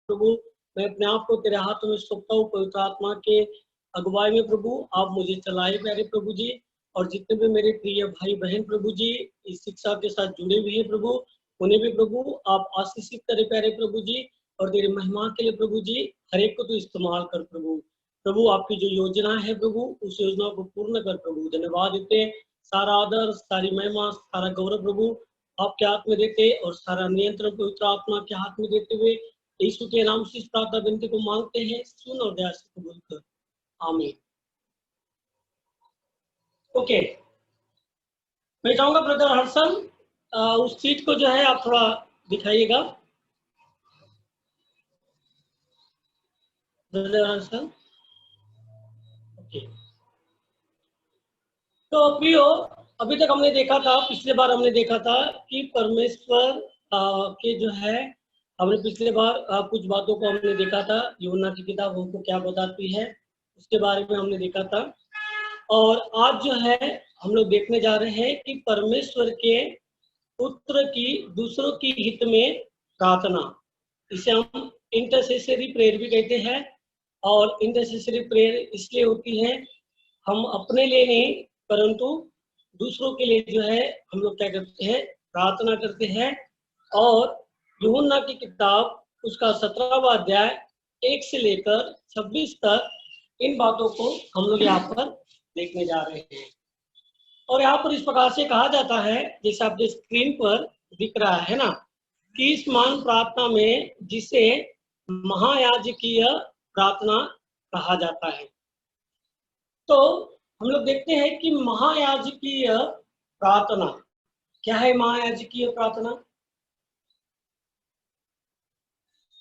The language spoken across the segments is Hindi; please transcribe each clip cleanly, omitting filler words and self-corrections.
प्रभु मैं अपने आप को तेरे हाथों में सौंपता हूँ, पवित्र आत्मा के अगुवाई में प्रभु आप मुझे चलाए प्यारे प्रभु जी। और जितने भी मेरे प्रिय भाई बहन प्रभु जी इस शिक्षा के साथ जुड़े हुए हैं प्रभु, उन्हें भी प्रभु आप आशीषित करें प्यारे प्रभु जी। और तेरी महिमा के लिए प्रभु जी हर एक को तो इस्तेमाल कर प्रभु। प्रभु आपकी जो योजना है प्रभु उस योजना को पूर्ण कर प्रभु। धन्यवाद देते, सारा आदर, सारी महिमा, सारा गौरव प्रभु आपके हाथ में देते और सारा नियंत्रण पवित्र आत्मा के हाथ में देते हुए यीशु के नाम से इस प्रार्थना विनती को मांगते हैं, सुन और दया से कबूल कर, आमीन। ओके, मैं चाहूंगा ब्रदर हर्षल उस चीज को जो है आप थोड़ा दिखाइएगा। Brother Harshal, okay. तो प्रियो, अभी तक हमने देखा था, पिछले बार हमने देखा था कि परमेश्वर के जो है, हमने पिछले बार कुछ बातों को हमने देखा था, यूहन्ना की किताब हमको क्या बताती है उसके बारे में हमने देखा था। और आज जो है हम लोग देखने जा रहे हैं कि परमेश्वर के पुत्र की दूसरों की हित में प्रार्थना, इसे हम इंटरसेसरी प्रेयर भी कहते हैं। और इंटरसेसरी प्रेयर इसलिए होती है, हम अपने लिए नहीं परंतु दूसरों के लिए जो है हम लोग क्या करते हैं, प्रार्थना करते हैं। और यूहन्ना की किताब उसका 17वां अध्याय 1 से लेकर 26 तक इन बातों को हम लोग यहाँ पर देखने जा रहे हैं। और यहाँ पर इस प्रकार से कहा जाता है, जैसे आपके स्क्रीन पर दिख रहा है ना, कि इस मान प्रार्थना में जिसे महायाजकीय प्रार्थना कहा जाता है। तो हम लोग देखते हैं कि महायाजकीय प्रार्थना क्या है। महायाजकीय प्रार्थना,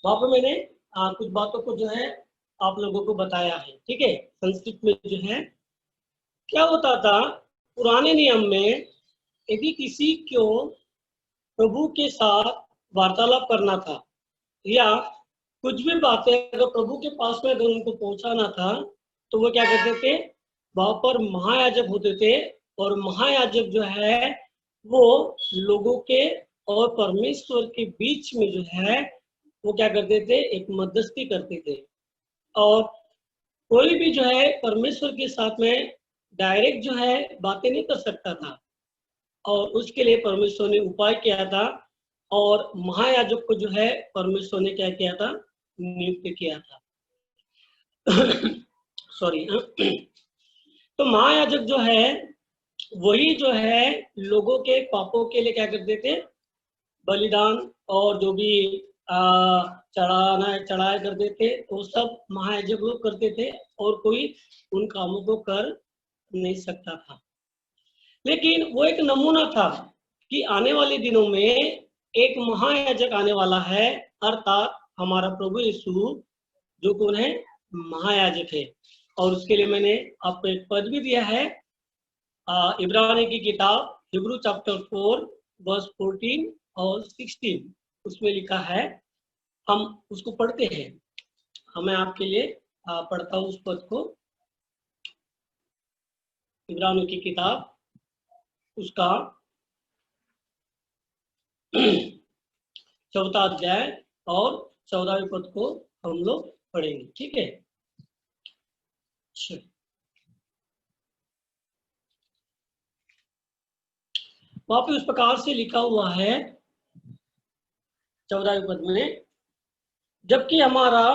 वहां पर मैंने कुछ बातों को जो है आप लोगों को बताया है, ठीक है। संस्कृत में जो है क्या होता था, पुराने नियम में यदि किसी को प्रभु के साथ वार्तालाप करना था या कुछ भी बातें अगर प्रभु के पास में अगर उनको पहुंचाना था, तो वो क्या करते थे, वहां पर महायाजक होते थे। और महायाजक जो है वो लोगों के और परमेश्वर के बीच में जो है वो क्या करते थे, एक मध्यस्थी करते थे। और कोई भी जो है परमेश्वर के साथ में डायरेक्ट जो है बातें नहीं कर सकता था, और उसके लिए परमेश्वर ने उपाय किया था। और महायाजक को जो है परमेश्वर ने क्या किया था, नियुक्त किया था। सॉरी। तो महायाजक जो है वही जो है लोगों के पापों के लिए क्या करते थे, बलिदान और जो भी चढ़ाया करते थे, वो सब महायाजक लोग करते थे और कोई उन कामों को कर नहीं सकता था। लेकिन वो एक नमूना था कि आने वाले दिनों में एक महायाजक आने वाला है, अर्थात हमारा प्रभु यीशु, जो कौन है, महायाजक है। और उसके लिए मैंने आपको एक पद भी दिया है, इब्रानी की किताब हिब्रू चैप्टर 4 वर्स 14 और 16, उसमें लिखा है, हम उसको पढ़ते हैं। मैं आपके लिए पढ़ता हूँ उस पद को। इब्रानी की किताब उसका 4वां अध्याय और 14वें पद को हम लोग पढ़ेंगे, ठीक है। वहां पे उस प्रकार से लिखा हुआ है 14वें पद में, जबकि हमारा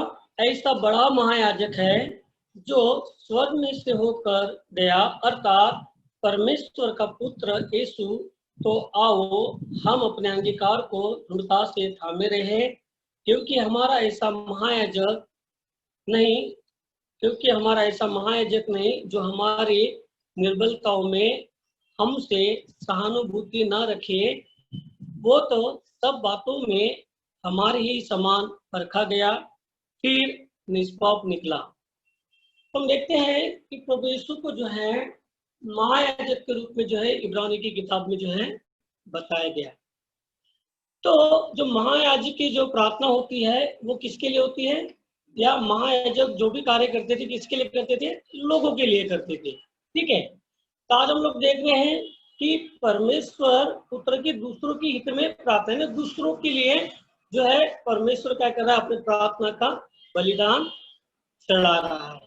ऐसा बड़ा महायाजक है जो स्वर्ग में से होकर गया, अर्थात परमेश्वर का पुत्र यीशु, तो आओ हम अपने अंगीकार को दृढ़ता से थामे रहे, क्योंकि हमारा ऐसा महायाजक नहीं जो हमारी निर्बलताओं में हमसे सहानुभूति न रखे, वो तो सब बातों में हमारे ही समान परखा गया, फिर निष्पाप निकला। हम देखते हैं कि प्रभु यीशु को जो है महायाजक के रूप में जो है इब्रानी की किताब में जो है बताया गया। तो जो महायाजक की जो प्रार्थना होती है वो किसके लिए होती है, या महायाजक जो भी कार्य करते थे किसके लिए करते थे, लोगों के लिए करते थे, ठीक है। तो आज हम लोग देख रहे हैं कि परमेश्वर पुत्र की दूसरों की हित में प्रार्थना, दूसरों के लिए जो है परमेश्वर क्या कर रहा है, अपने प्रार्थना का बलिदान चढ़ा रहा है।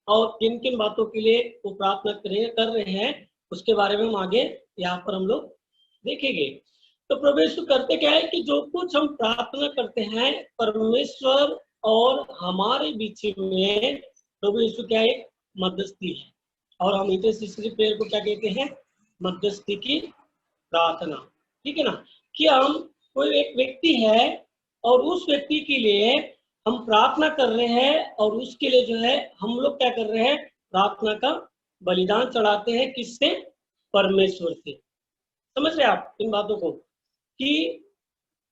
और किन किन बातों के लिए वो प्रार्थना कर रहे हैं उसके बारे में हम आगे यहाँ पर हम लोग देखेंगे। तो प्रभु यीशु करते क्या है कि जो कुछ हम प्रार्थना करते हैं परमेश्वर और हमारे बीच में प्रभु यीशु क्या है, मध्यस्थी है। और हम इंटरसेसरी प्रेयर को क्या कहते हैं, मध्यस्थी की प्रार्थना। ठीक है ना, कि हम कोई एक व्यक्ति है और उस व्यक्ति के लिए हम प्रार्थना कर रहे हैं और उसके लिए जो है हम लोग क्या कर रहे हैं, प्रार्थना का बलिदान चढ़ाते हैं। किससे, परमेश्वर से। समझ रहे आप इन बातों को, कि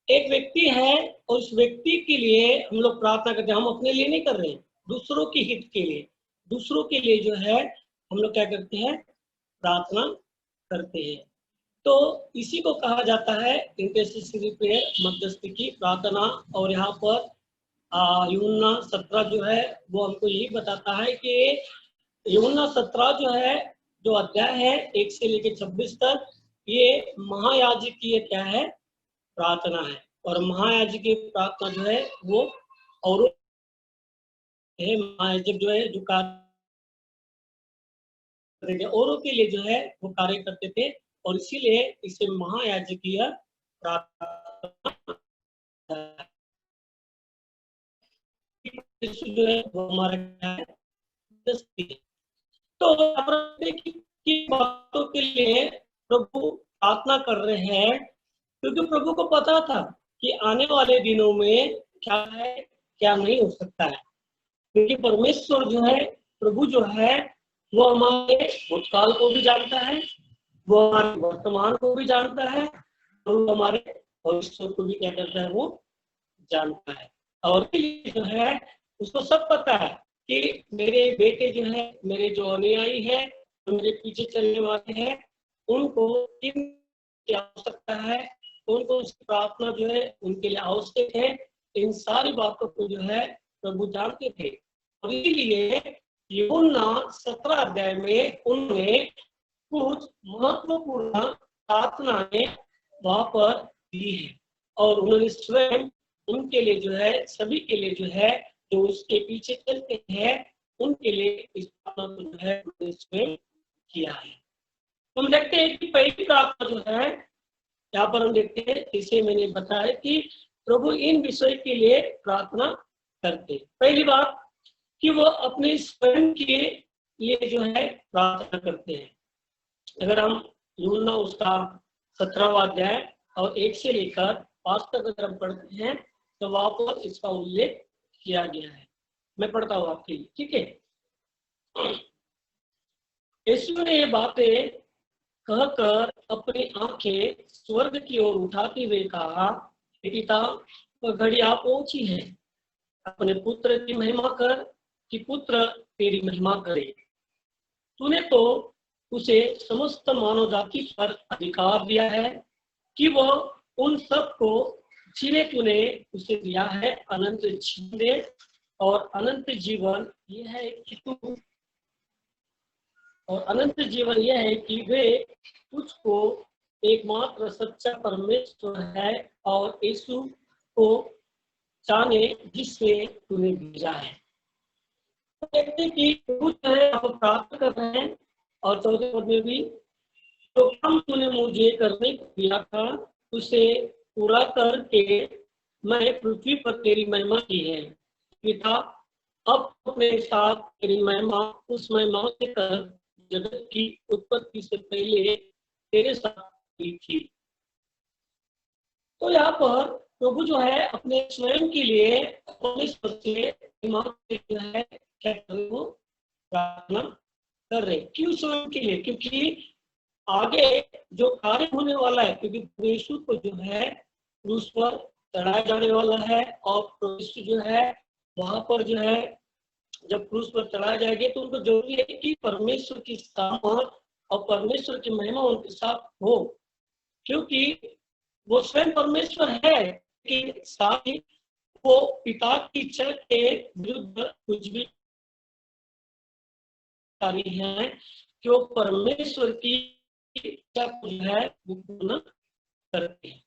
एक व्यक्ति है और उस व्यक्ति के लिए हम लोग प्रार्थना करते हैं। हम अपने लिए नहीं कर रहे हैं, दूसरों की हित के लिए, दूसरों के लिए जो है हम लोग क्या करते हैं, प्रार्थना करते हैं। तो इसी को कहा जाता है इंटरसेसरी प्रेयर, मध्यस्थी की प्रार्थना। और यहाँ पर यूहन्ना 17 जो है वो हमको यही बताता है कि यूहन्ना 17 जो है, जो अध्याय है 1 से लेकर 26 तक, ये महायाजकीय क्या है, प्रार्थना है। और महायाजकीय प्रार्थना जो है वो और महायाजक जो है जो कार्य औरों के लिए जो है वो कार्य करते थे, और इसीलिए इसे महायाजकीय प्रार्थना जो है वो हमारा क्या है, तो की बातों के लिए प्रभु प्रार्थना कर रहे हैं, क्योंकि प्रभु को पता था कि आने वाले दिनों में क्या है, क्या नहीं हो सकता है। क्योंकि परमेश्वर जो है, प्रभु जो है, वो हमारे भूतकाल को भी जानता है, वो हमारे वर्तमान को भी जानता है, और वो हमारे भविष्य को भी क्या करता है, वो जानता है। और जो है उसको सब पता है कि मेरे बेटे जो है, मेरे जो अनुयायी है, जो मेरे पीछे चलने वाले हैं, उनको किन की आवश्यकता है, उनको प्रार्थना जो है उनके लिए आवश्यक है। इन सारी बातों को जो है प्रभु जानते थे, और इसलिए यूहन्ना 17 अध्याय में उन्होंने कुछ महत्वपूर्ण प्रार्थनाएं वहां पर दी है, और उन्होंने स्वयं उनके लिए जो है, सभी के लिए जो है, जो उसके पीछे चलते हैं, उनके लिए इस प्रार्थना को जो है स्वयं किया है। हम देखते हैं कि पहली प्रार्थना जो है, यहाँ पर हम देखते हैं, इसे मैंने बताया कि प्रभु इन विषय के लिए प्रार्थना करते। पहली बात कि वो अपने स्वयं के लिए जो है प्रार्थना करते हैं। अगर हम यूहन्ना उसका 17वां अध्याय और 1 से लेकर 5 तक अगर हम पढ़ते हैं, तो वहां पर इसका उल्लेख किया गया है। मैं पढ़ता हूँ आपके लिए, ठीक है। यीशु ने ये बातें कहकर अपनी आंखें स्वर्ग की ओर उठाते हुए कहा, पिता, वह घड़ी आ पहुंची है, अपने पुत्र की महिमा कर कि पुत्र तेरी महिमा करे। तूने तो उसे समस्त मानव जाति पर अधिकार दिया है कि वह उन सब को जिन्हें तूने उसे दिया है अनंत जीवन दे। और अनंत जीवन यह है कि तू और अनंत जीवन यह है कि वे तुझको एकमात्र सच्चा परमेश्वर है और यीशु को जाने जिससे तूने भेजा है। तो देखते हैं कि कुछ है आप प्राप्त कर रहे हैं, और 14 पद में भी, तो काम तूने मुझे करने को दिया था उसे पूरा करके मैं पृथ्वी पर तेरी महिमा की है। पिता, अब अपने साथ तेरी महिमा उस महिमा से कर जगत की उत्पत्ति से पहले तेरे साथ की थी। तो यहाँ पर प्रभु जो है अपने स्वयं के लिए जो है क्या कर रहे हो, प्रार्थना कर रहे। क्यों स्वयं के लिए? क्योंकि आगे जो कार्य होने वाला है, क्योंकि यीशु को जो है क्रूस पर चढ़ाया जाने वाला है, और यीशु जो है वहां पर जो है जब क्रूस पर चढ़ाया जाएगा, तो उनको जरूरी है कि परमेश्वर की सामर्थ और परमेश्वर की महिमा उनके साथ हो, क्योंकि वो स्वयं परमेश्वर है कि साथ ही वो पिता की इच्छा के विरुद्ध कुछ भी है कि वो परमेश्वर की इच्छा जो है वो पूर्ण करते हैं।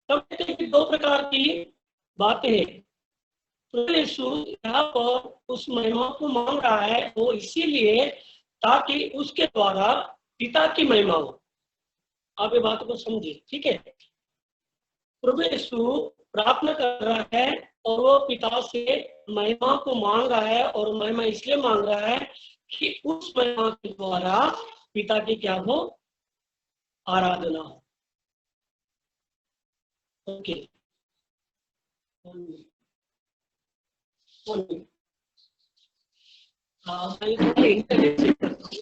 तब कहते हैं कि दो प्रकार की बात है। प्रभु यीशु यहाँ पर उस महिमा को मांग रहा है, वो इसीलिए ताकि उसके द्वारा पिता की महिमा हो। आप ये बात को समझिए, ठीक है। प्रभु यीशु प्रार्थना कर रहा है और वो पिता से महिमा को मांग रहा है, और महिमा इसलिए मांग रहा है कि उस महिमा के द्वारा पिता की क्या हो, आराधना हो। ओके, हाँ मैं थोड़ा इंटरनेट चेक करता हूँ।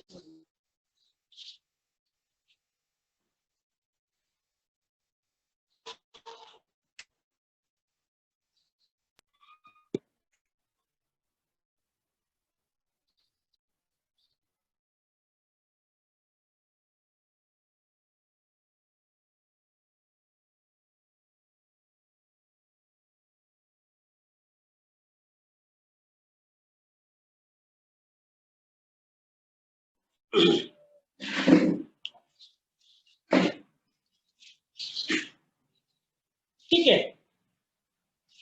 ठीक है,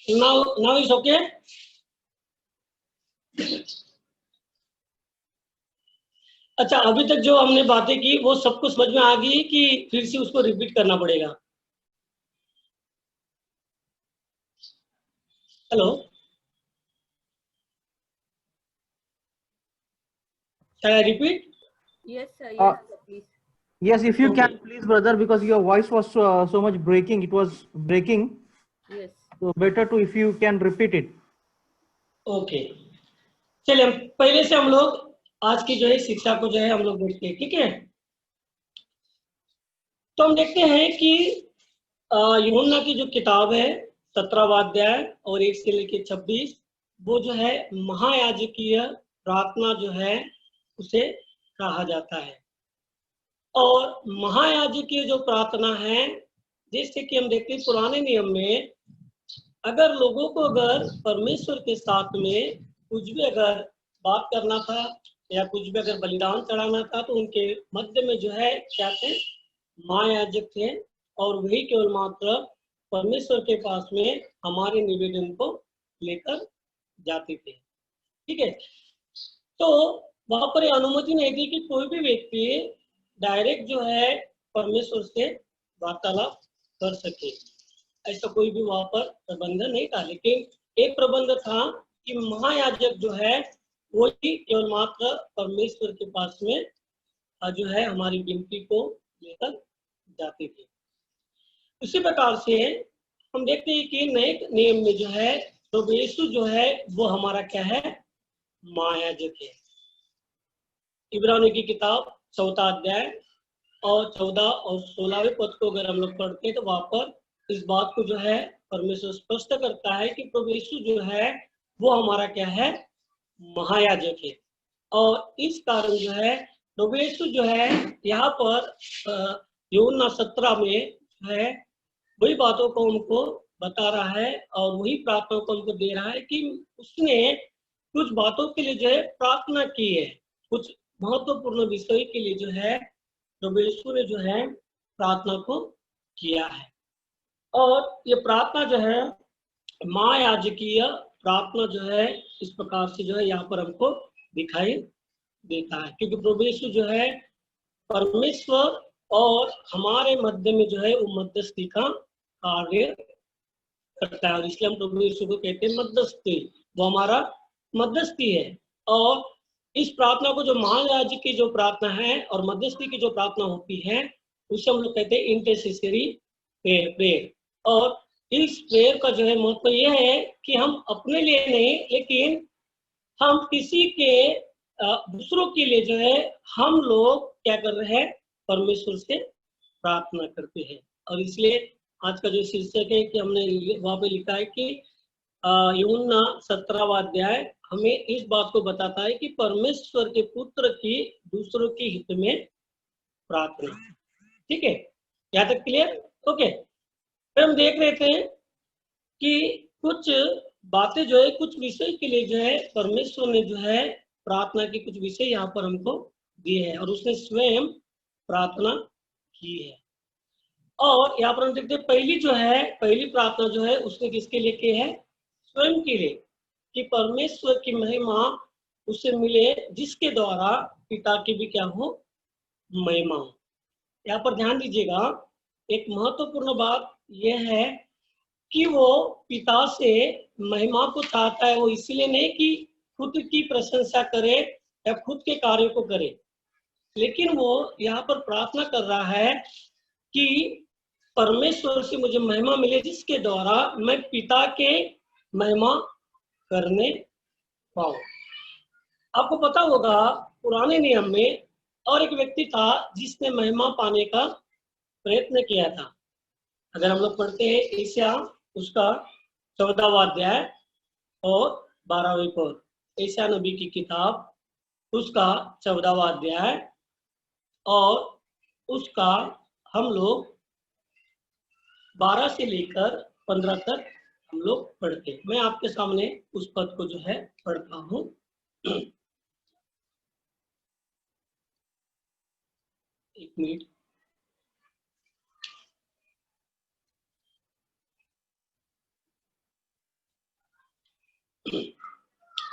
नाउ इज ओके। अच्छा, अभी तक जो हमने बातें की वो सबको समझ में आ गई कि फिर से उसको रिपीट करना पड़ेगा? Hello, can I repeat? Yes, sir. Yes, sir, please. Yes, if you Okay. can, please, brother, because your voice was so much breaking. It was breaking. Yes. So better to if you can repeat it. Okay, चलिए हम पहले से हम लोग आज की जो है शिक्षा को जो है हम लोग देखते हैं, ठीक है। तो हम देखते हैं कि यूहन्ना की जो किताब है 17वां अध्याय और 1 से लेकर 26, वो जो है महायाजकीय प्रार्थना जो है उसे कहा जाता है। और महायाजकीय जो प्रार्थना है, जैसे कि हम देखते हैं पुराने नियम में, अगर लोगों को अगर परमेश्वर के साथ में कुछ भी अगर बात करना था या कुछ भी अगर बलिदान चढ़ाना था, तो उनके मध्य में जो है क्या थे, महायाजक थे, और वही केवल मात्र परमेश्वर के पास में हमारे निवेदन को लेकर जाते थे, ठीक है। तो वहां पर अनुमति नहीं थी कि कोई भी व्यक्ति डायरेक्ट जो है परमेश्वर से वार्तालाप कर सके, ऐसा कोई भी वहां पर प्रबंध नहीं था। लेकिन एक प्रबंध था कि महायाजक जो है वो ही केवल मात्र परमेश्वर के पास में जो है हमारी विनती को लेकर जाते थे। उसी प्रकार से हम देखते हैं कि नए नियम में जो है प्रभु यीशु जो है वो हमारा क्या है, महायाजक है। इब्रानियों की किताब 4वां अध्याय और 14 और 16वें पद को अगर हम लोग पढ़ते हैं, तो वहां पर इस बात को जो है परमेश्वर स्पष्ट करता है कि प्रभु यीशु जो है वो हमारा क्या है, महायाजक है। और इस कारण जो है प्रभु यीशु जो है यहाँ पर यूहन्ना 17 में है वही बातों को हमको बता रहा है, और वही प्रार्थना को हमको दे रहा है कि उसने कुछ बातों के लिए जो है प्रार्थना की है, कुछ महत्वपूर्ण विषय के लिए जो है प्रभु यीशु ने जो है प्रार्थना को किया है। और ये प्रार्थना जो है महायाजकीय प्रार्थना जो है इस प्रकार से जो है यहाँ पर हमको दिखाई देता है, क्योंकि प्रभु यीशु जो है परमेश्वर और हमारे मध्य में जो है वो मध्यस्थी का कार्य करता है, और इसलिए हम प्रभु यीशु को कहते हैं मध्यस्थी, वो हमारा मध्यस्थी है। और इस प्रार्थना को जो महायाजक की जो प्रार्थना है और मध्यस्थी की जो प्रार्थना होती है उसे हम लोग कहते हैं इंटरसेसरी प्रेयर। और इस प्रेयर का जो है महत्व यह है कि हम अपने लिए नहीं, लेकिन हम किसी के दूसरों के लिए जो है हम लोग क्या कर रहे हैं, परमेश्वर से प्रार्थना करते हैं। और इसलिए आज का जो शीर्षक है कि हमने वहां पे लिखा है कि यूहन्ना 17वां अध्याय हमें इस बात को बताता है कि परमेश्वर के पुत्र की दूसरों के हित में प्रार्थना, ठीक है, यहाँ तक क्लियर? ओके, फिर हम देख रहे थे कि कुछ बातें जो है कुछ विषय के लिए जो है परमेश्वर ने जो है प्रार्थना की कुछ विषय यहाँ पर हमको दिए हैं, और उसने स्वयं प्रार्थना की है। और यहाँ पर हम देखते हैं पहली जो है, पहली प्रार्थना जो है उसने किसके लिए की है? स्वयं के लिए, कि परमेश्वर की महिमा उसे मिले, जिसके द्वारा पिता की भी क्या हो? महिमा हो। यहाँ पर ध्यान दीजिएगा, एक महत्वपूर्ण बात यह है कि वो पिता से महिमा को चाहता है। वो इसलिए नहीं कि खुद की प्रशंसा करे या खुद के कार्य को करे, लेकिन वो यहाँ पर प्रार्थना कर रहा है कि परमेश्वर से मुझे महिमा मिले, जिसके द्वारा मैं पिता के महिमा करने पाऊं। आपको पता होगा पुराने नियम में और एक व्यक्ति था जिसने महिमा पाने का प्रयत्न किया था। अगर हम लोग पढ़ते हैं एशिया उसका 14वां अध्याय और 12वीं पद, एशिया नबी की किताब उसका 14वां अध्याय और उसका हम लोग 12 से लेकर 15 तक हम लोग पढ़ते हैं। मैं आपके सामने उस पद को जो है पढ़ता हूँ। एक मिनट।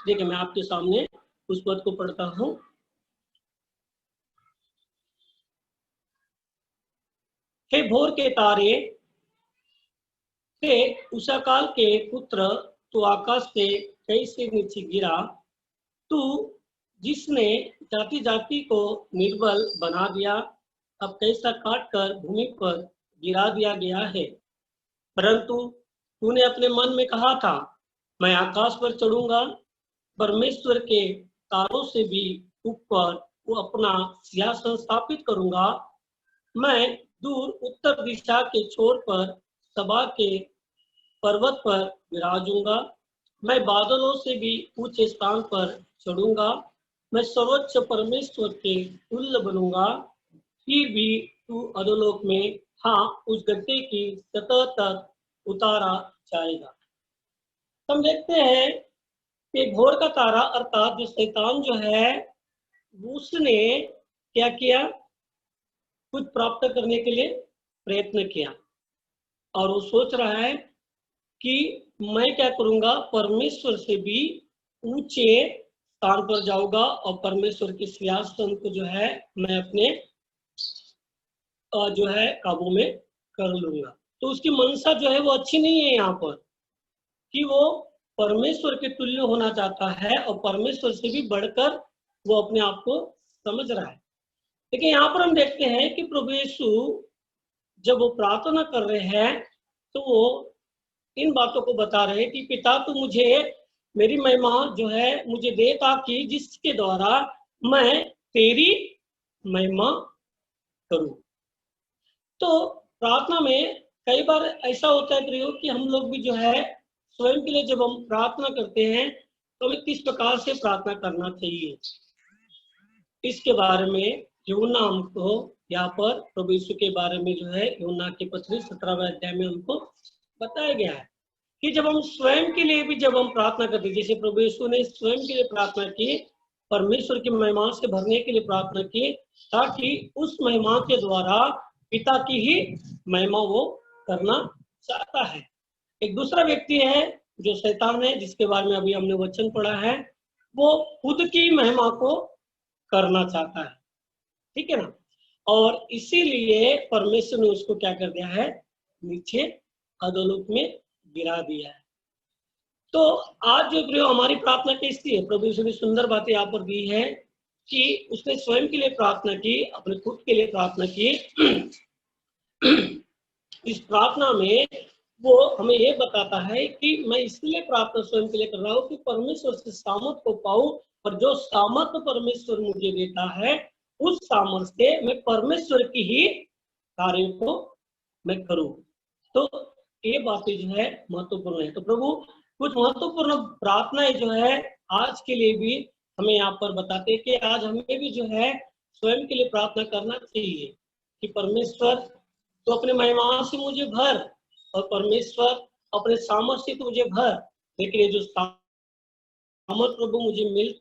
देखिए, मैं आपके सामने उस पद को पढ़ता हूँ। हे भोर के तारे, हे उषाकाल के पुत्र, तू आकाश से कैसे नीचे गिरा, तू जिसने जाति जाति को निर्बल बना दिया, अब कैसा काट कर भूमि पर गिरा दिया गया है। परंतु तूने अपने मन में कहा था, मैं आकाश पर चढ़ूंगा, परमेश्वर के तारों से भी ऊपर वो अपना सिंहासन स्थापित करूंगा। मैं दूर उत्तर दिशा के छोर पर सभा के पर्वत पर विराजूंगा। मैं बादलों से भी ऊंचे स्थान पर चढ़ूंगा। मैं सर्वोच्च परमेश्वर के तुल्य बनूंगा। फिर भी तू अधोलोक में, हाँ, उस गड्ढे की सतह तक उतारा जाएगा। हम देखते हैं कि भोर का तारा अर्थात जो शैतान जो है, उसने क्या किया? कुछ प्राप्त करने के लिए प्रयत्न किया और वो सोच रहा है कि मैं क्या करूंगा, परमेश्वर से भी ऊंचे स्थान पर जाऊंगा और परमेश्वर के सिंहासन को जो है मैं अपने जो है काबू में कर लूंगा। तो उसकी मंशा जो है वो अच्छी नहीं है यहाँ पर, कि वो परमेश्वर के तुल्य होना चाहता है और परमेश्वर से भी बढ़कर वो अपने आप को समझ रहा है। लेकिन यहाँ पर हम देखते हैं कि प्रभु यीशु जब वो प्रार्थना कर रहे हैं तो वो इन बातों को बता रहे हैं कि पिता तू मुझे मेरी महिमा जो है मुझे दे, ताकि जिसके द्वारा मैं तेरी महिमा करूं। तो प्रार्थना में कई बार ऐसा होता है प्रियो कि हम लोग भी जो है स्वयं के लिए जब हम प्रार्थना करते हैं तो हमें किस प्रकार से प्रार्थना करना चाहिए, इसके बारे में यूहन्ना हमको यहाँ पर प्रभु यीशु के बारे में जो है यूहन्ना की पत्री 17वें अध्याय में हमको बताया गया है कि जब हम स्वयं के लिए भी जब हम प्रार्थना करते हैं, जैसे प्रभु यीशु ने स्वयं के लिए प्रार्थना की, परमेश्वर की महिमा से भरने के लिए प्रार्थना की, ताकि उस महिमा के द्वारा पिता की ही महिमा वो करना चाहता है। एक दूसरा व्यक्ति है जो शैतान है, जिसके बारे में अभी हमने वचन पढ़ा है, वो खुद की महिमा को करना चाहता है, ठीक है ना। और इसीलिए परमेश्वर ने उसको क्या कर दिया है, नीचे अधोलोक में गिरा दिया है। तो आज जो प्रियो हमारी प्रार्थना कैसी है, प्रभु यीशु ने सुंदर बातें यहाँ पर दी है कि उसने स्वयं के लिए प्रार्थना की, अपने खुद के लिए प्रार्थना की। इस प्रार्थना में वो हमें ये बताता है कि मैं इसलिए प्रार्थना स्वयं के लिए कर रहा हूँ कि परमेश्वर से सामर्थ को पाऊं, और जो सामर्थ परमेश्वर मुझे देता है उस सामर्थ से मैं परमेश्वर की ही कार्य को मैं करूं। तो ये बातें जो है महत्वपूर्ण है। तो प्रभु कुछ महत्वपूर्ण प्रार्थनाएं जो है आज के लिए भी हमें यहाँ पर बताते हैं कि आज हमें भी जो है स्वयं के लिए प्रार्थना करना चाहिए कि परमेश्वर तो अपने महिमा से मुझे भर, और परमेश्वर अपने सामर्थ्य से तो मुझे भर, लेकिन ये जो सामर्थ प्रभु मुझे मिल,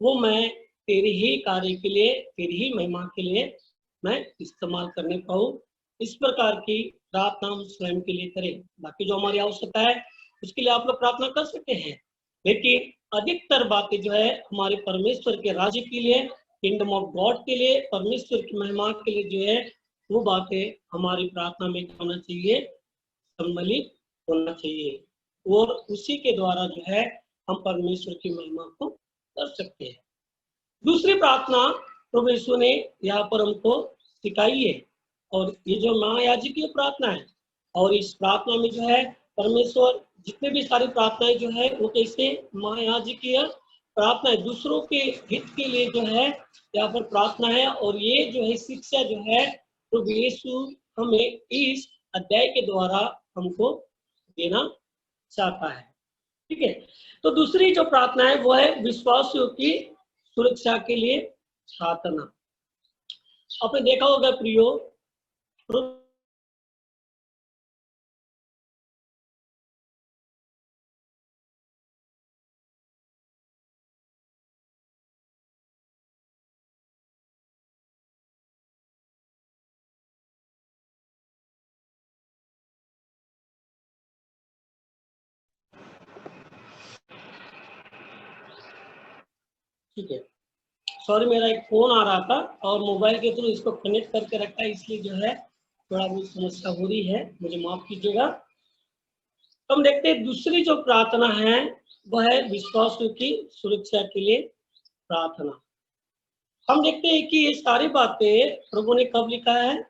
वो मैं तेरे ही कार्य के लिए, तेरी ही महिमा के लिए मैं इस्तेमाल करने पाऊँ। इस प्रकार की प्रार्थना हम स्वयं के लिए करें। बाकी जो हमारी आवश्यकता है उसके लिए आप लोग प्रार्थना कर सकते हैं, लेकिन अधिकतर बातें जो है हमारे परमेश्वर के राज्य के लिए, किंगडम ऑफ गॉड के लिए, परमेश्वर की महिमा के लिए जो है वो बातें हमारी प्रार्थना में होना चाहिए, सम्मिलित होना चाहिए, और उसी के द्वारा जो है हम परमेश्वर की महिमा को कर सकते हैं। दूसरी प्रार्थना प्रभु यीशु ने यहाँ पर हमको सिखाई है, और ये जो महायाजकीय प्रार्थना है, और इस प्रार्थना में जो है परमेश्वर जितने भी सारी प्रार्थनाएं जो है वो कैसे महायाजकीय प्रार्थना है, दूसरों के हित के लिए जो है यहाँ पर प्रार्थना है, और ये जो है शिक्षा जो है प्रभु यीशु हमें इस अध्याय के द्वारा हमको देना चाहता है। ठीक है, तो दूसरी जो प्रार्थना है वो है विश्वासियों की सुरक्षा के लिए प्रार्थना। आपने देखा होगा प्रियो, ठीक है, सॉरी मेरा एक फोन आ रहा था और मोबाइल के थ्रू इसको कनेक्ट करके रखा है, इसलिए जो है थोड़ा बहुत समस्या हो रही है, मुझे माफ कीजिएगा। तो हम देखते हैं दूसरी जो प्रार्थना है वह है विश्वासियों की सुरक्षा के लिए प्रार्थना। हम देखते हैं कि ये सारी बातें प्रभु ने कब लिखा है,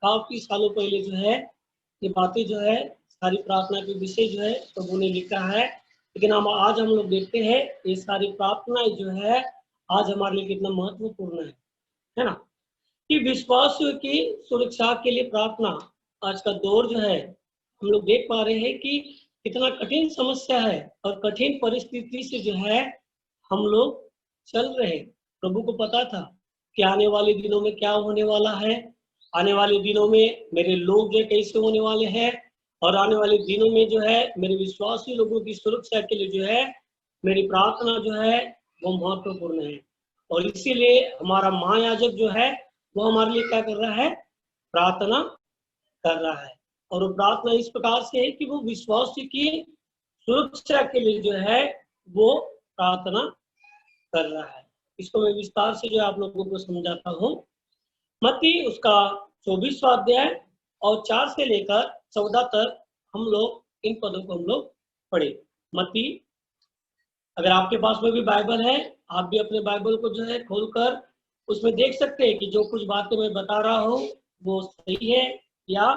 काफी सालों पहले जो है ये बातें जो है सारी प्रार्थना के विषय जो है प्रभु ने लिखा है, लेकिन आज हम लोग देखते हैं ये सारी प्रार्थनाएं जो है आज हमारे लिए कितना महत्वपूर्ण है ना, कि विश्वासियों की सुरक्षा के लिए प्रार्थना। आज का दौर जो है हम लोग देख पा रहे हैं कि कितना कठिन समस्या है और कठिन परिस्थिति से जो है हम लोग चल रहे। प्रभु को पता था कि आने वाले दिनों में क्या होने वाला है, आने वाले दिनों में मेरे लोग जो कैसे होने वाले हैं, और आने वाले दिनों में जो है मेरे विश्वासी लोगों की सुरक्षा के लिए जो है मेरी प्रार्थना जो है वो महत्वपूर्ण है। और इसीलिए हमारा महायाजक जो है वो हमारे लिए क्या कर रहा है, प्रार्थना कर रहा है, और वो प्रार्थना इस प्रकार से है कि वो विश्वासी की सुरक्षा के लिए जो है वो प्रार्थना कर रहा है। इसको मैं विस्तार से जो आप लोगों को समझाता हूँ। मत्ती उसका 24वां अध्याय और 4 से लेकर 14 तक हम लोग इन पदों को हम लोग पढ़े। मत्ती, अगर आपके पास में भी बाइबल है आप भी अपने बाइबल को जो है खोलकर उसमें देख सकते हैं कि जो कुछ बातें मैं बता रहा हूँ वो सही है या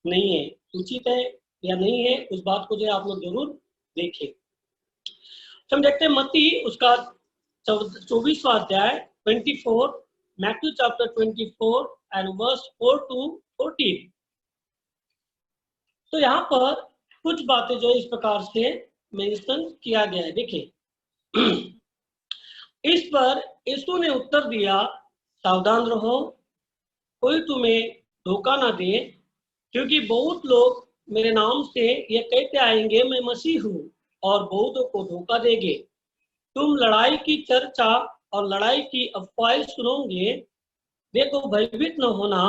नहीं है, उचित है या नहीं है, उस बात को जो है आप लोग जरूर देखें। हम देखते हैं मत्ती उसका 24वां अध्याय 24, Matthew chapter 24 and verse 4 to 14। तो यहाँ पर कुछ बातें जो इस प्रकार से मेंशन किया गया है, देखिए। इस पर यीशु ने उत्तर दिया, सावधान रहो, कोई तुम्हें धोखा ना दे, क्योंकि बहुत लोग मेरे नाम से ये कहते आएंगे मैं मसीह हूँ, और बहुतों को धोखा देंगे। तुम लड़ाई की चर्चा और लड़ाई की अफवाहें सुनोगे, देखो भयभीत न होना,